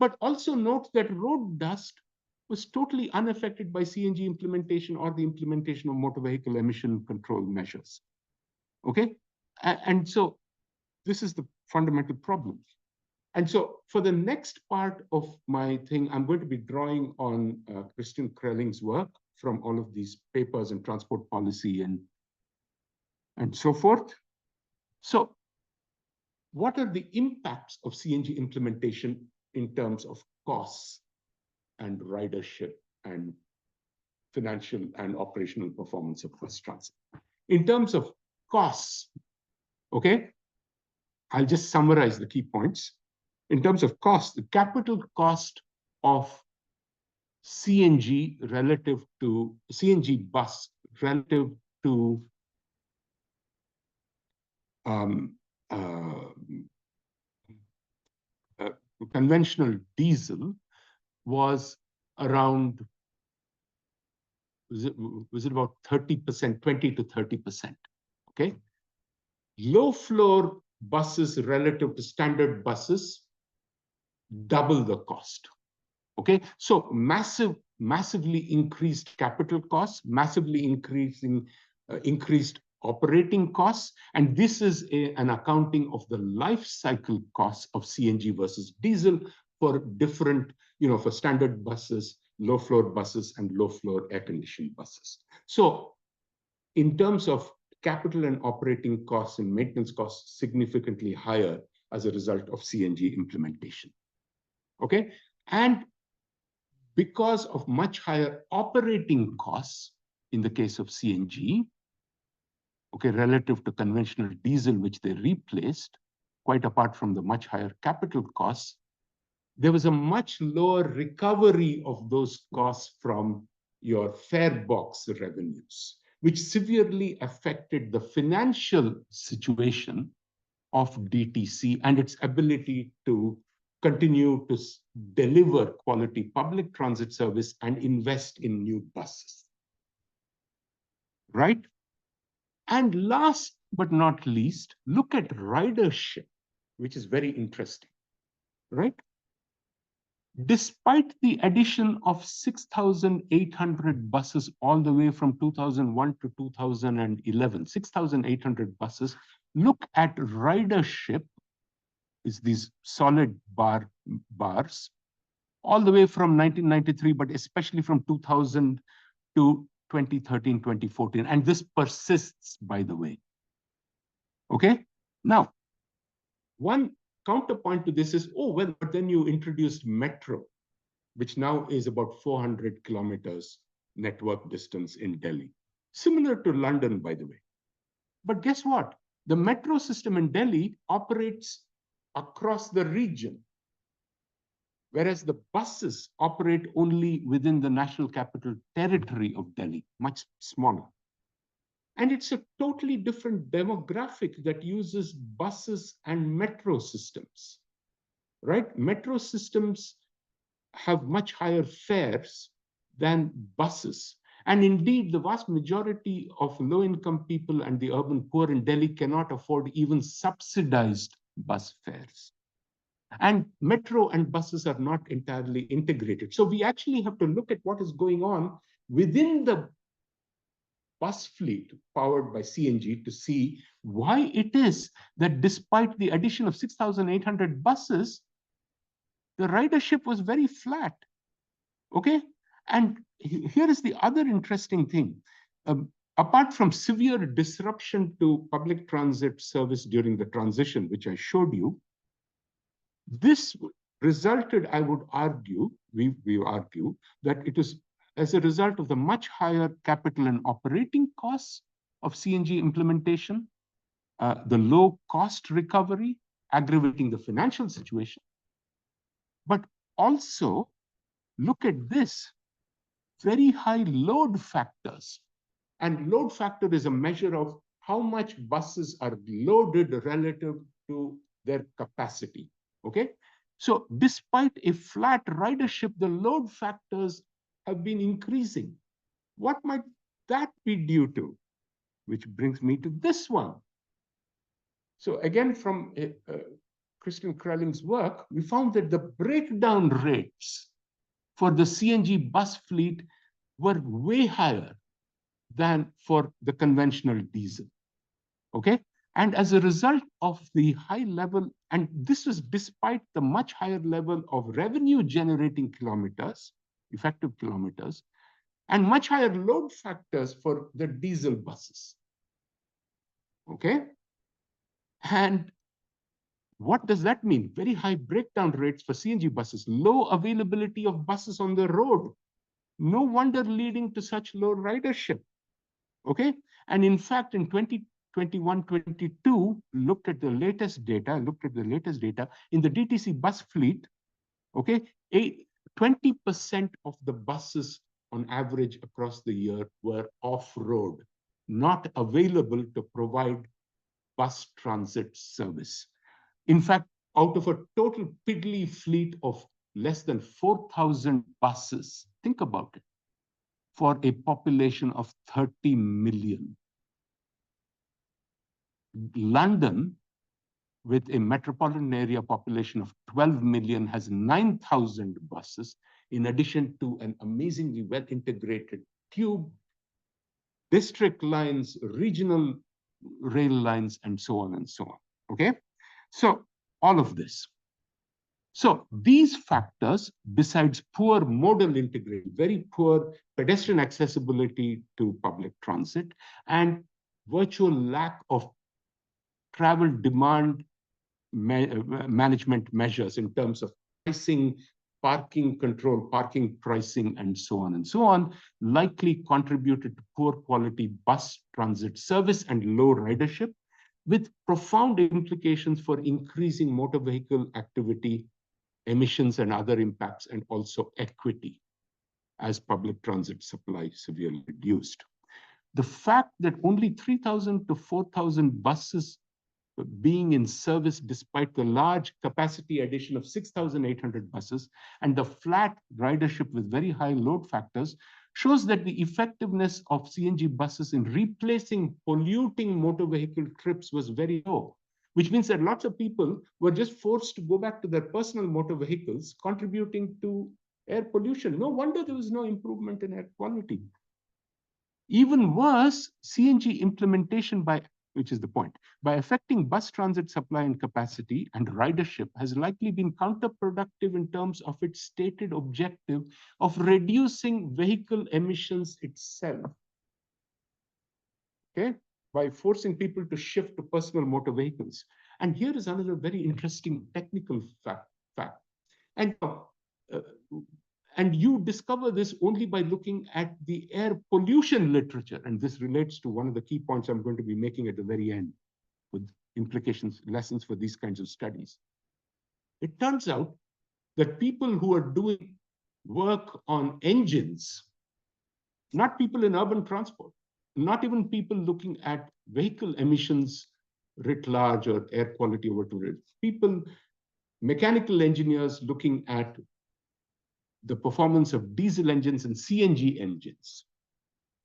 But also note that road dust was totally unaffected by CNG implementation or the implementation of motor vehicle emission control measures. Okay? And so this is the fundamental problem. And so for the next part of my thing, I'm going to be drawing on Christian Krelling's work from all of these papers and transport policy and so forth. So what are the impacts of CNG implementation in terms of costs and ridership and financial and operational performance of bus transit? In terms of costs, okay, I'll just summarize the key points. In terms of cost, the capital cost of CNG relative to CNG bus relative to conventional diesel was around, was it about 30%, 20 to 30%, okay? Low floor buses relative to standard buses, double the cost, okay? So massively increased capital costs, massively increased operating costs, and this is an accounting of the life cycle costs of CNG versus diesel for different, for standard buses, low floor buses, and low floor air-conditioned buses. So in terms of capital and operating costs and maintenance costs, significantly higher as a result of CNG implementation, okay? And because of much higher operating costs in the case of CNG, okay, relative to conventional diesel, which they replaced, quite apart from the much higher capital costs, there was a much lower recovery of those costs from your fare box revenues, which severely affected the financial situation of DTC and its ability to continue to deliver quality public transit service and invest in new buses, right? And last but not least, look at ridership, which is very interesting, right? Despite the addition of 6,800 buses all the way from 2001 to 2011, 6,800 buses, look at ridership, is these solid bars, all the way from 1993, but especially from 2000 to 2013, 2014. And this persists, by the way. Okay? Now, one counterpoint to this is, oh, well, but then you introduced metro, which now is about 400 kilometers network distance in Delhi. Similar to London, by the way. But guess what? The metro system in Delhi operates across the region. whereas the buses operate only within the National Capital Territory of Delhi, much smaller. And it's a totally different demographic that uses buses and metro systems, right? Metro systems have much higher fares than buses. And indeed, the vast majority of low-income people and the urban poor in Delhi cannot afford even subsidized bus fares. And metro and buses are not entirely integrated. So we actually have to look at what is going on within the bus fleet powered by CNG to see why it is that despite the addition of 6,800 buses, the ridership was very flat. Okay? And here is the other interesting thing. Apart from severe disruption to public transit service during the transition, which I showed you, this resulted, I would argue, we argue, that it is as a result of the much higher capital and operating costs of CNG implementation, the low cost recovery, aggravating the financial situation. But also, look at this, very high load factors. And load factor is a measure of how much buses are loaded relative to their capacity. Okay, so despite a flat ridership, the load factors have been increasing. What might that be due to? Which brings me to this one. So again, from Christian Krelling's work, we found that the breakdown rates for the CNG bus fleet were way higher than for the conventional diesel. Okay, and as a result of the high level, and this was despite the much higher level of revenue generating kilometers, effective kilometers, and much higher load factors for the diesel buses. Okay, and what does that mean? Very high breakdown rates for CNG buses, low availability of buses on the road. No wonder leading to such low ridership. Okay, and in fact, in 2021-22, looked at the latest data in the DTC bus fleet. Okay, 20% of the buses on average across the year were off-road, not available to provide bus transit service. In fact, out of a total piddly fleet of less than 4,000 buses, think about it, for a population of 30 million. London, with a metropolitan area population of 12 million, has 9,000 buses, in addition to an amazingly well-integrated tube, district lines, regional rail lines, and so on and so on. Okay? So all of this. So these factors, besides poor modal integration, very poor pedestrian accessibility to public transit, and virtual lack of travel demand management measures in terms of pricing, parking control, parking pricing, and so on, likely contributed to poor quality bus transit service and low ridership, with profound implications for increasing motor vehicle activity, emissions and other impacts, and also equity as public transit supply severely reduced. The fact that only 3,000 to 4,000 buses being in service despite the large capacity addition of 6,800 buses and the flat ridership with very high load factors shows that the effectiveness of CNG buses in replacing polluting motor vehicle trips was very low, which means that lots of people were just forced to go back to their personal motor vehicles, contributing to air pollution. No wonder there was no improvement in air quality. Even worse, CNG implementation which is the point, by affecting bus transit supply and capacity and ridership has likely been counterproductive in terms of its stated objective of reducing vehicle emissions itself. Okay, by forcing people to shift to personal motor vehicles. And here is another very interesting technical fact. And you discover this only by looking at the air pollution literature. And this relates to one of the key points I'm going to be making at the very end, with implications, lessons for these kinds of studies. It turns out that people who are doing work on engines, not people in urban transport, not even people looking at vehicle emissions writ large or air quality or whatever, people, mechanical engineers looking at the performance of diesel engines and CNG engines,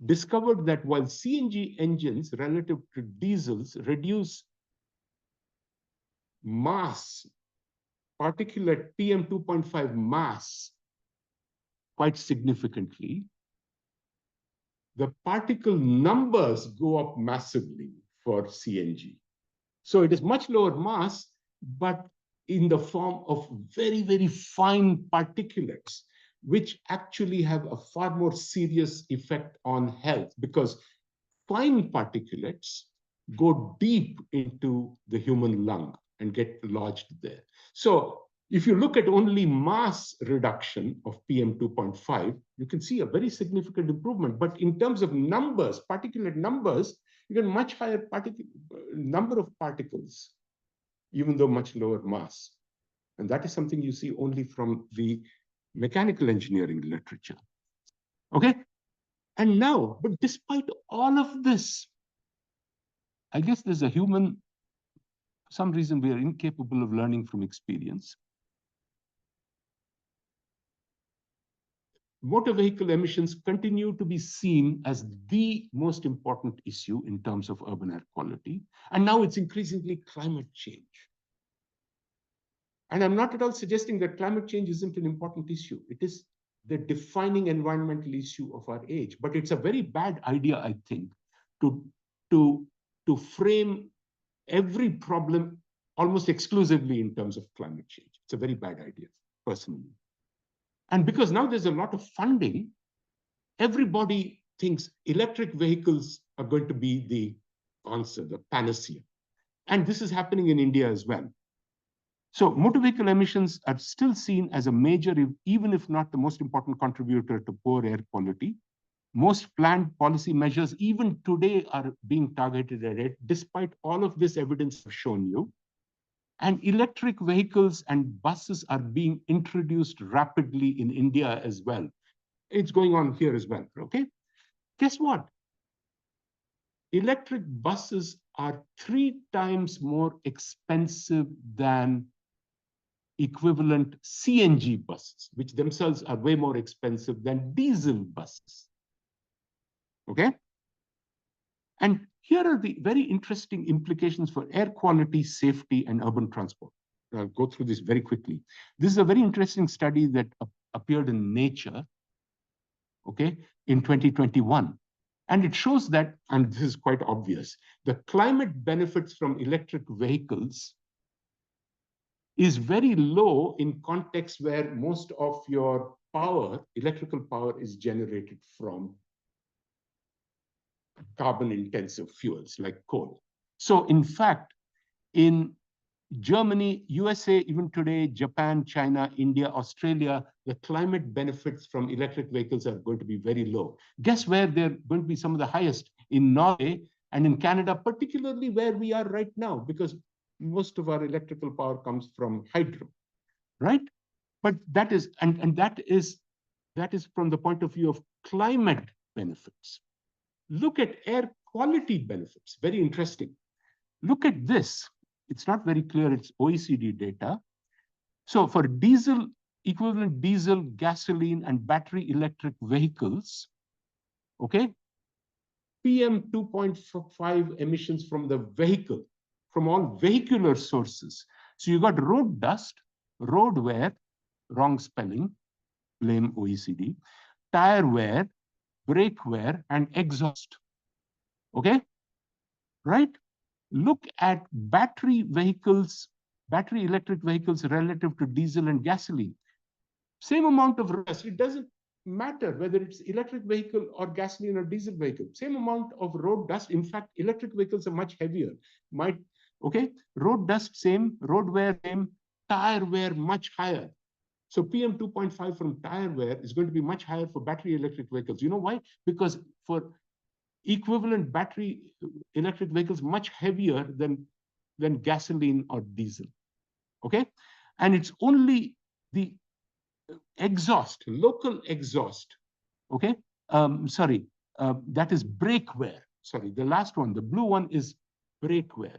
discovered that while CNG engines relative to diesels reduce mass, particulate PM2.5 mass quite significantly, the particle numbers go up massively for CNG. So it is much lower mass, but in the form of very, very fine particulates, which actually have a far more serious effect on health, because fine particulates go deep into the human lung and get lodged there. So if you look at only mass reduction of PM2.5, you can see a very significant improvement. But in terms of numbers, particulate numbers, you get much higher number of particles, even though much lower mass. And that is something you see only from the mechanical engineering literature. Okay? And now, but despite all of this, I guess there's a human, for some reason we are incapable of learning from experience. Motor vehicle emissions continue to be seen as the most important issue in terms of urban air quality. And now it's increasingly climate change. And I'm not at all suggesting that climate change isn't an important issue. It is the defining environmental issue of our age. But it's a very bad idea, I think, to frame every problem almost exclusively in terms of climate change. It's a very bad idea, personally. And because now there's a lot of funding, everybody thinks electric vehicles are going to be the answer, the panacea. And this is happening in India as well. So motor vehicle emissions are still seen as a major, even if not the most important contributor to poor air quality. Most planned policy measures, even today, are being targeted at it, despite all of this evidence I've shown you. And electric vehicles and buses are being introduced rapidly in India as well. It's going on here as well, okay? Guess what? Electric buses are 3 times more expensive than equivalent CNG buses, which themselves are way more expensive than diesel buses, okay? And here are the very interesting implications for air quality, safety, and urban transport. I'll go through this very quickly. This is a very interesting study that appeared in Nature, okay, in 2021. And it shows that, and this is quite obvious, the climate benefits from electric vehicles is very low in contexts where most of your power, electrical power, is generated from carbon-intensive fuels like coal. So in fact, in Germany, USA, even today, Japan, China, India, Australia, the climate benefits from electric vehicles are going to be very low. Guess where they're going to be some of the highest? In Norway and in Canada, particularly where we are right now, because most of our electrical power comes from hydro, right? But that is, and that is from the point of view of climate benefits. Look at air quality benefits, very interesting. Look at this. It's not very clear, it's OECD data. So for diesel, equivalent diesel, gasoline, and battery electric vehicles, okay, PM2.5 emissions from the vehicle, from all vehicular sources. So you got road dust, road wear, wrong spelling, blame OECD, tire wear, brake wear, and exhaust. Okay, right? Look at battery vehicles, battery electric vehicles relative to diesel and gasoline. Same amount of dust. It doesn't matter whether it's electric vehicle or gasoline or diesel vehicle. Same amount of road dust. In fact, electric vehicles are much heavier. Okay, road dust same, road wear same, tire wear much higher. So PM2.5 from tire wear is going to be much higher for battery electric vehicles. You know why? Because for equivalent battery electric vehicles, much heavier than gasoline or diesel. Okay, and it's only the exhaust, local exhaust, okay? That is brake wear. Sorry, the last one, the blue one is brake wear.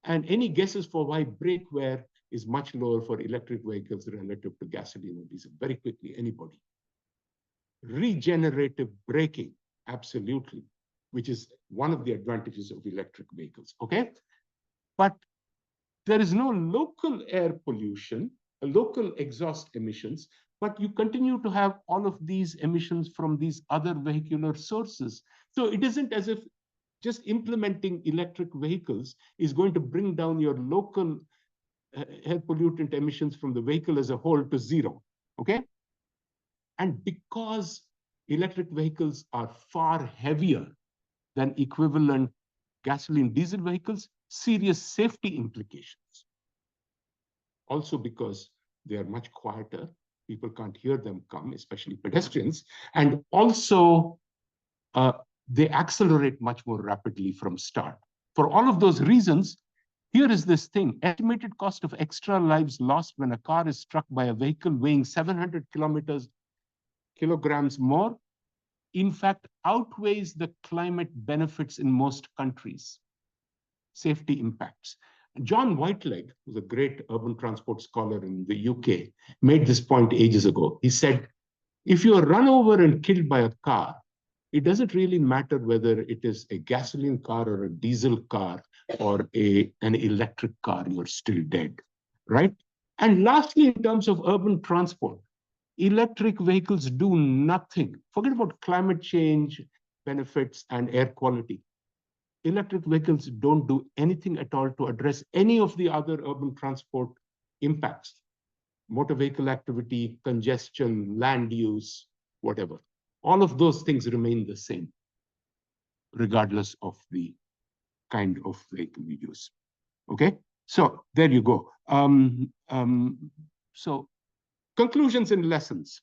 And any guesses for why brake wear is much lower for electric vehicles relative to gasoline or diesel? Very quickly, anybody. Regenerative braking, absolutely, which is one of the advantages of electric vehicles, okay? But there is no local air pollution, local exhaust emissions, but you continue to have all of these emissions from these other vehicular sources. So it isn't as if just implementing electric vehicles is going to bring down your local air pollutant emissions from the vehicle as a whole to zero, okay? And because electric vehicles are far heavier than equivalent gasoline diesel vehicles, serious safety implications. Also because they are much quieter, people can't hear them come, especially pedestrians, and also they accelerate much more rapidly from start. For all of those reasons, here is this thing: estimated cost of extra lives lost when a car is struck by a vehicle weighing 700 kilograms more, in fact, outweighs the climate benefits in most countries. Safety impacts. John Whiteleg, who's a great urban transport scholar in the UK, made this point ages ago. He said, if you are run over and killed by a car, it doesn't really matter whether it is a gasoline car or a diesel car or an electric car, you're still dead, right? And lastly, in terms of urban transport, electric vehicles do nothing. Forget about climate change benefits and air quality. Electric vehicles don't do anything at all to address any of the other urban transport impacts. Motor vehicle activity, congestion, land use, whatever. All of those things remain the same, regardless of the kind of vehicle we use. Okay, so there you go. So conclusions and lessons.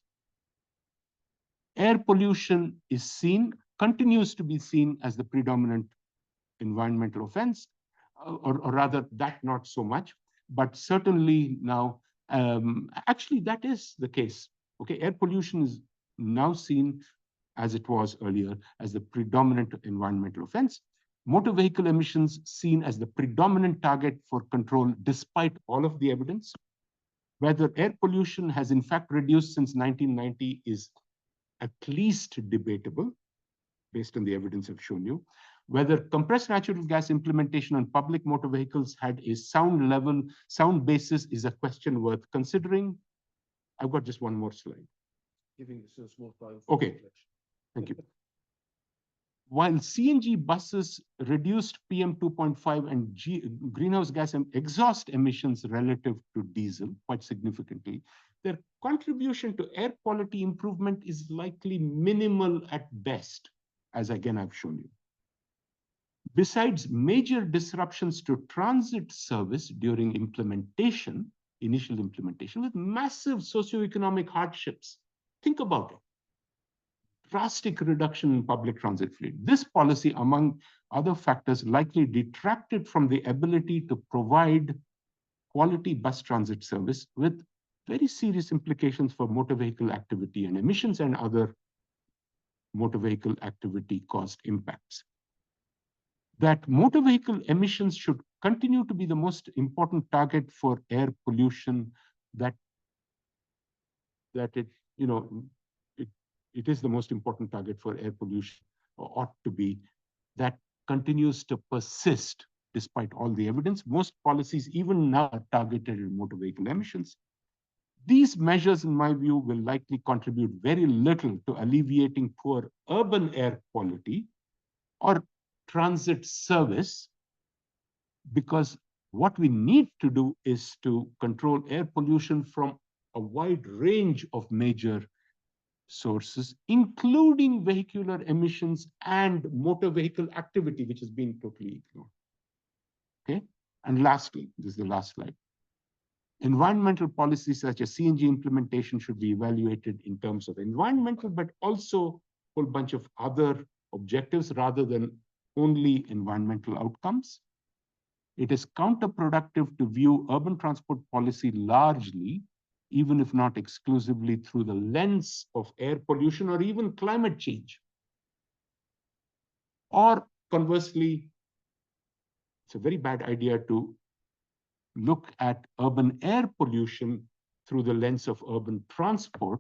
Air pollution is seen, continues to be seen as the predominant environmental offense, or rather that not so much, but certainly now, actually that is the case. Okay, air pollution is now seen, as it was earlier, as the predominant environmental offense. Motor vehicle emissions seen as the predominant target for control despite all of the evidence. Whether air pollution has in fact reduced since 1990 is at least debatable, based on the evidence I've shown you. Whether compressed natural gas implementation on public motor vehicles had a sound basis is a question worth considering. I've got just one more slide. Giving you so small time. Okay, thank you. While CNG buses reduced PM 2.5 and greenhouse gas exhaust emissions relative to diesel quite significantly, their contribution to air quality improvement is likely minimal at best, as again I've shown you. Besides major disruptions to transit service during implementation, initial implementation, with massive socioeconomic hardships, think about it. Drastic reduction in public transit fleet. This policy, among other factors, likely detracted from the ability to provide quality bus transit service, with very serious implications for motor vehicle activity and emissions and other motor vehicle activity cost impacts. That motor vehicle emissions should continue to be the most important target for air pollution, that it is the most important target for air pollution, or ought to be, that continues to persist despite all the evidence. Most policies, even now, are targeted at motor vehicle emissions. These measures, in my view, will likely contribute very little to alleviating poor urban air quality or transit service, because what we need to do is to control air pollution from a wide range of major sources, including vehicular emissions and motor vehicle activity, which has been totally ignored. Okay, and lastly, this is the last slide. Environmental policies such as CNG implementation should be evaluated in terms of environmental, but also a whole bunch of other objectives rather than only environmental outcomes. It is counterproductive to view urban transport policy largely even if not exclusively through the lens of air pollution or even climate change. Or conversely, it's a very bad idea to look at urban air pollution through the lens of urban transport,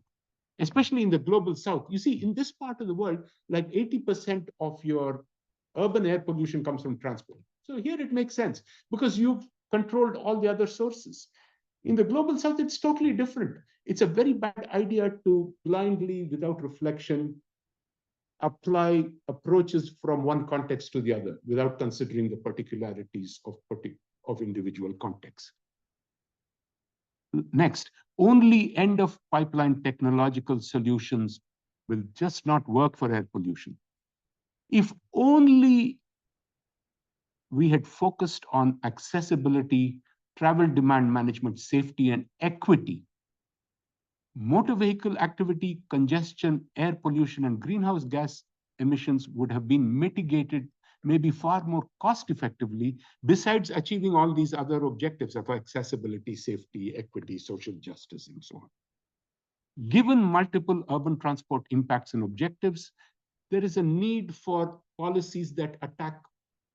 especially in the global south. You see, in this part of the world, like 80% of your urban air pollution comes from transport. So here it makes sense because you've controlled all the other sources. In the global south, it's totally different. It's a very bad idea to blindly, without reflection, apply approaches from one context to the other without considering the particularities of individual contexts. Next, only end-of-pipeline technological solutions will just not work for air pollution. If only we had focused on accessibility, travel demand management, safety, and equity, motor vehicle activity, congestion, air pollution, and greenhouse gas emissions would have been mitigated maybe far more cost effectively, besides achieving all these other objectives of accessibility, safety, equity, social justice, and so on. Given multiple urban transport impacts and objectives, there is a need for policies that attack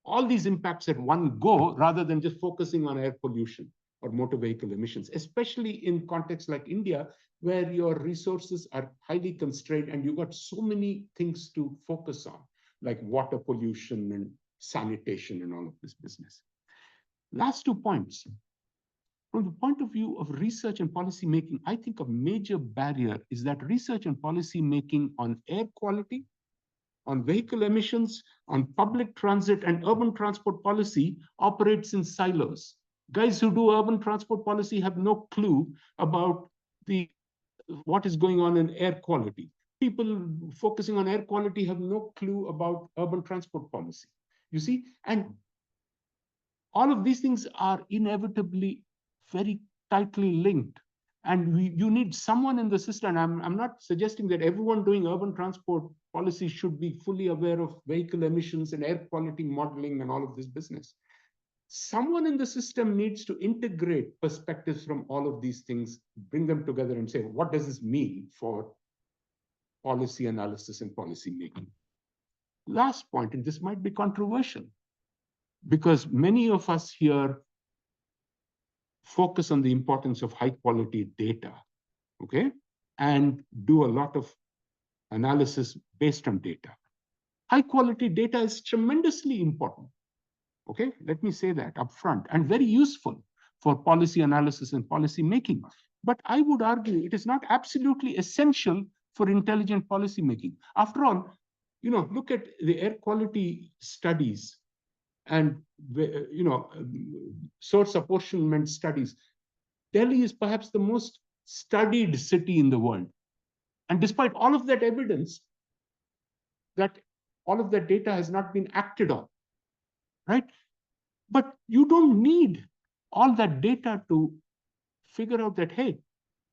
all these impacts at one go, rather than just focusing on air pollution or motor vehicle emissions, especially in contexts like India, where your resources are highly constrained and you've got so many things to focus on, like water pollution and sanitation and all of this business. Last 2 points. From the point of view of research and policy making, I think a major barrier is that research and policy making on air quality, on vehicle emissions, on public transit and urban transport policy operates in silos. Guys who do urban transport policy have no clue about what is going on in air quality. People focusing on air quality have no clue about urban transport policy. You see, and all of these things are inevitably very tightly linked. And you need someone in the system. I'm not suggesting that everyone doing urban transport policy should be fully aware of vehicle emissions and air quality modeling and all of this business. Someone in the system needs to integrate perspectives from all of these things, bring them together and say, what does this mean for policy analysis and policy making? Last point, and this might be controversial, because many of us here focus on the importance of high quality data, okay? And do a lot of analysis based on data. High quality data is tremendously important, okay? Let me say that up front, and very useful for policy analysis and policy making. But I would argue it is not absolutely essential for intelligent policy making. After all, you know, look at the air quality studies and source apportionment studies. Delhi is perhaps the most studied city in the world. And despite all of that evidence, that all of that data has not been acted on, right? But you don't need all that data to figure out that, hey,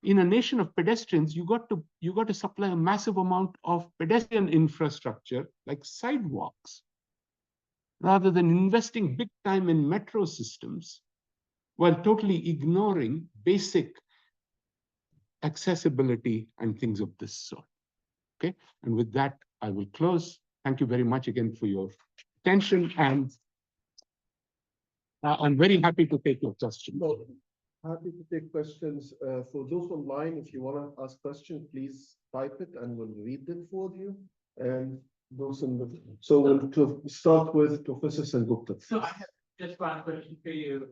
in a nation of pedestrians, you got to supply a massive amount of pedestrian infrastructure like sidewalks, rather than investing big time in metro systems while totally ignoring basic accessibility and things of this sort. Okay, and with that, I will close. Thank you very much again for your attention, and I'm very happy to take your questions. Happy to take questions. For those online, if you want to ask questions, please type it and we'll read it for you. And those in the, so we'll start with Professor Sengupta. So I have just one question for you,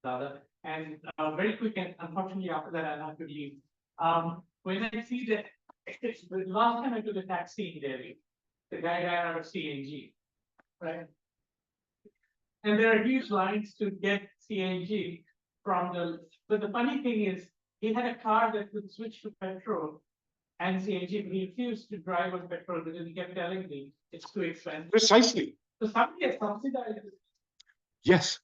Dada, and very quick, and unfortunately after that I'll have to leave. When I see that, the last time I took a taxi in Delhi, the guy ran out of CNG, right? And there are huge lines to get CNG from but the funny thing is, he had a car that could switch to petrol and CNG, but he refused to drive on petrol because he kept telling me it's too expensive. Precisely. So somebody has subsidized it. Yes.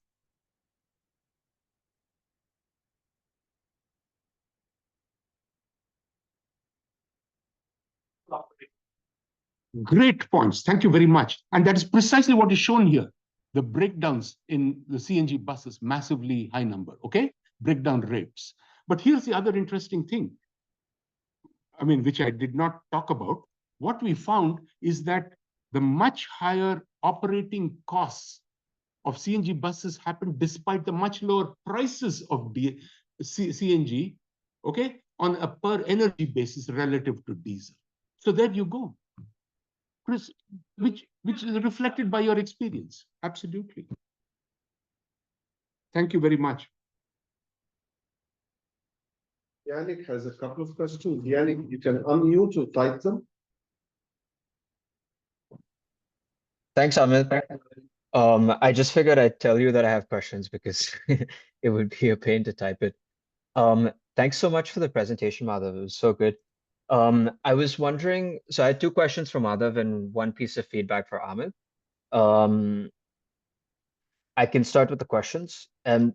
Great points. Thank you very much. And that is precisely what is shown here. The breakdowns in the CNG buses, massively high number, okay? Breakdown rates. But here's the other interesting thing, I mean, which I did not talk about. What we found is that the much higher operating costs of CNG buses happened despite the much lower prices of CNG, okay, on a per energy basis relative to diesel. So there you go, Chris, which is reflected by your experience. Absolutely. Thank you very much. Yannick has a couple of questions. Yannick, you can unmute to type them. Thanks, Amit. I just figured I'd tell you that I have questions because it would be a pain to type it. Thanks so much for the presentation, Madhav. It was so good. I was wondering, so I had two questions for Madhav and one piece of feedback for Amit. I can start with the questions.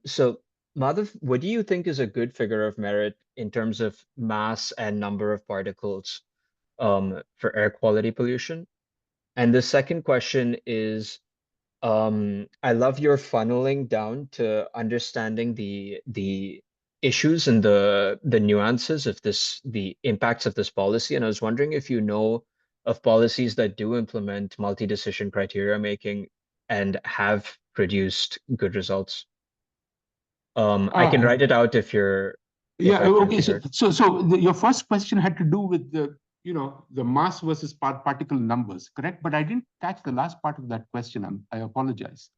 So Madhav, what do you think is a good figure of merit in terms of mass and number of particles for air quality pollution? And the second question is, I love your funneling down to understanding the issues and the nuances of the impacts of this policy. And I was wondering if you know of policies that do implement multi-decision criteria making and have produced good results. I can write it out if you're. Yeah. Okay. So your first question had to do with the the mass versus particle numbers, correct? But I didn't catch the last part of that question. I apologize.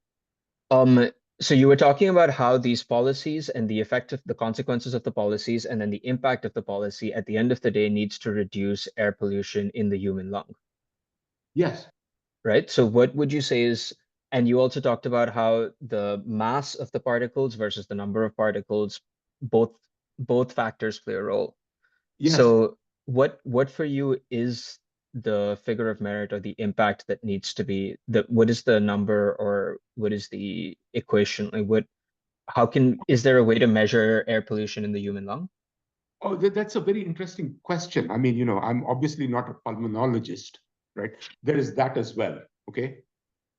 So you were talking about how these policies and the effect of the consequences of the policies and then the impact of the policy at the end of the day needs to reduce air pollution in the human lung. Yes. Right. So what would you say is, and you also talked about how the mass of the particles versus the number of particles, both factors play a role. Yes. So what for you is the figure of merit or the impact that needs to be what is the number or what is the equation? Like is there a way to measure air pollution in the human lung? Oh, that's a very interesting question. I mean, I'm obviously not a pulmonologist, right? There is that as well, okay,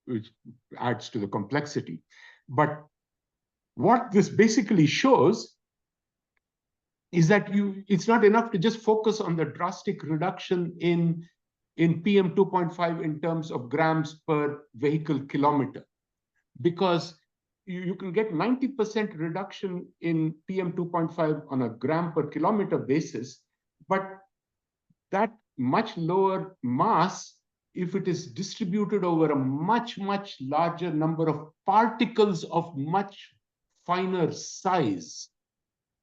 which adds to the complexity. But what this basically shows is that it's not enough to just focus on the drastic reduction in PM 2.5 in terms of grams per vehicle kilometer, because you can get 90% reduction in PM 2.5 on a gram per kilometer basis, but that much lower mass, if it is distributed over a much, much larger number of particles of much finer size,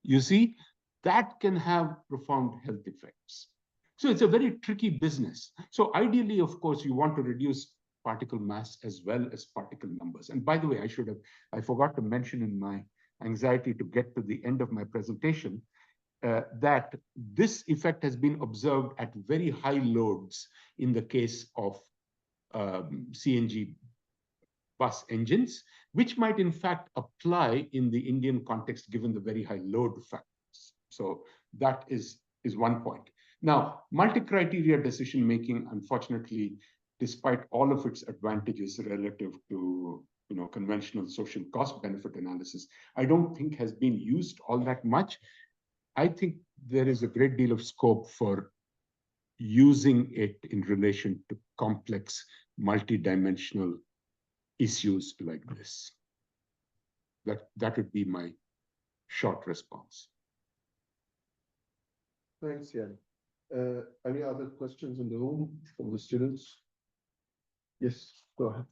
you see, that can have profound health effects. So it's a very tricky business. So ideally, of course, you want to reduce particle mass as well as particle numbers. And by the way, I forgot to mention in my anxiety to get to the end of my presentation that this effect has been observed at very high loads in the case of CNG bus engines, which might in fact apply in the Indian context given the very high load factors. So that is one point. Now, multi-criteria decision-making, unfortunately, despite all of its advantages relative to conventional social cost benefit analysis, I don't think has been used all that much. I think there is a great deal of scope for using it in relation to complex multidimensional issues like this. That would be my short response. Thanks, Yann. Any other questions in the room from the students? Yes, go ahead.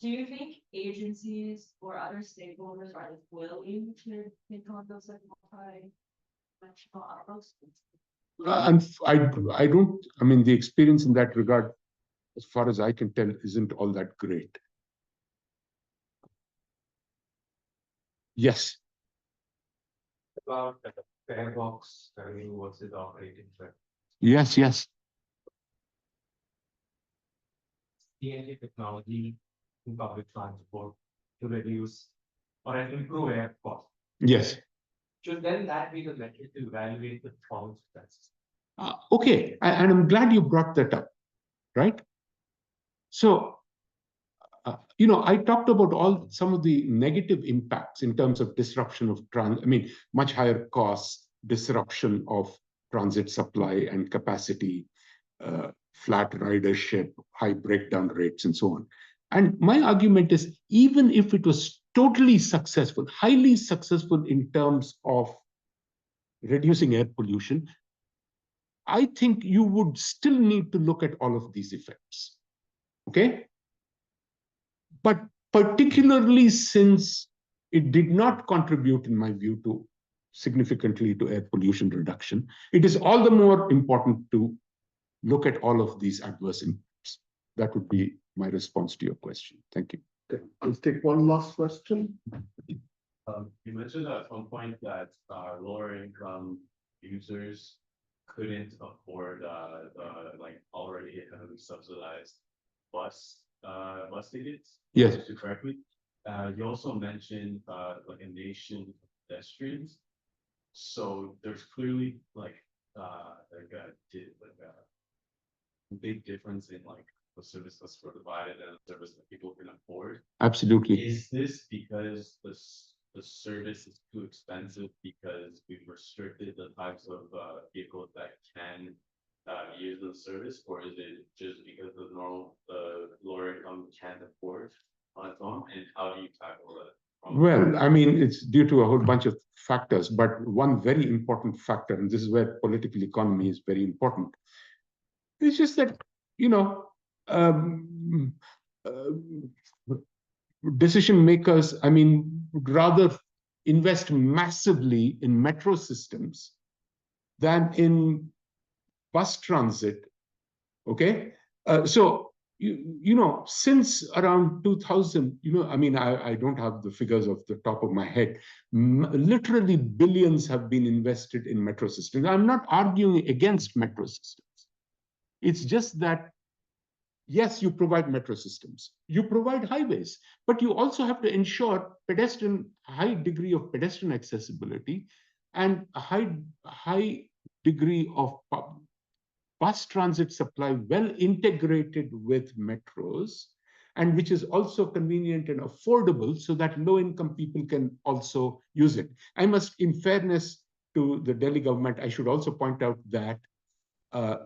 Do you think agencies or other stakeholders are willing to take on those like multi-dimensional outputs? I don't. I mean, the experience in that regard, as far as I can tell, isn't all that great. Yes. About the fare box revenue versus operating fare. Yes. CNG technology in public transport to reduce or improve air costs. Yes. Should then that be the metric to evaluate the performance of that system? Okay, and I'm glad you brought that up, right? So I talked about some of the negative impacts in terms of disruption of much higher costs, disruption of transit supply and capacity, flat ridership, high breakdown rates, and so on. And my argument is, even if it was totally successful, highly successful in terms of reducing air pollution, I think you would still need to look at all of these effects. Okay? But particularly since it did not contribute, in my view, significantly to air pollution reduction, it is all the more important to look at all of these adverse impacts. That would be my response to your question. Thank you. Okay, let's take one last question. You mentioned at one point that lower income users couldn't afford the already heavily subsidized bus tickets. Yes. To correct me. You also mentioned like a nation of pedestrians. So there's clearly a big difference in the service that's provided and the service that people can afford. Absolutely. Is this because the service is too expensive because we've restricted the types of vehicles that can use the service, or is it just because the lower income can't afford on its own? And how do you tackle that? Well, it's due to a whole bunch of factors, but one very important factor, and this is where political economy is very important, it's just that, decision makers, would rather invest massively in metro systems than in bus transit. Okay? Since around 2000, I don't have the figures off the top of my head. Literally billions have been invested in metro systems. I'm not arguing against metro systems. It's just that, yes, you provide metro systems, you provide highways, but you also have to ensure high degree of pedestrian accessibility and a high degree of bus transit supply well integrated with metros, and which is also convenient and affordable so that low-income people can also use it. I must, in fairness to the Delhi government, I should also point out that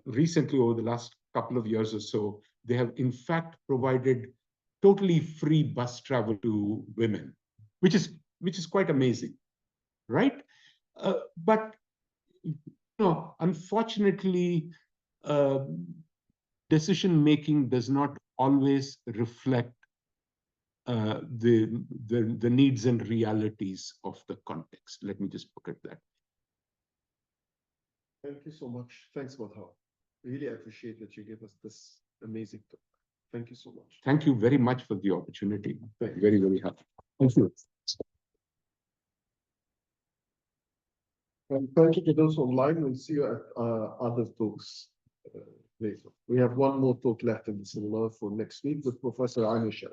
recently, over the last couple of years or so, they have in fact provided totally free bus travel to women, which is quite amazing, right? But unfortunately, decision making does not always reflect the needs and realities of the context. Let me just put it that. Thank you so much. Thanks, Madhav. Really appreciate that you gave us this amazing talk. Thank you so much. Thank you very much for the opportunity. Very, very happy. Thank you. And thank you to those online. We'll see you at other talks later. We have one more talk left in the cinema for next week with Professor Anisha.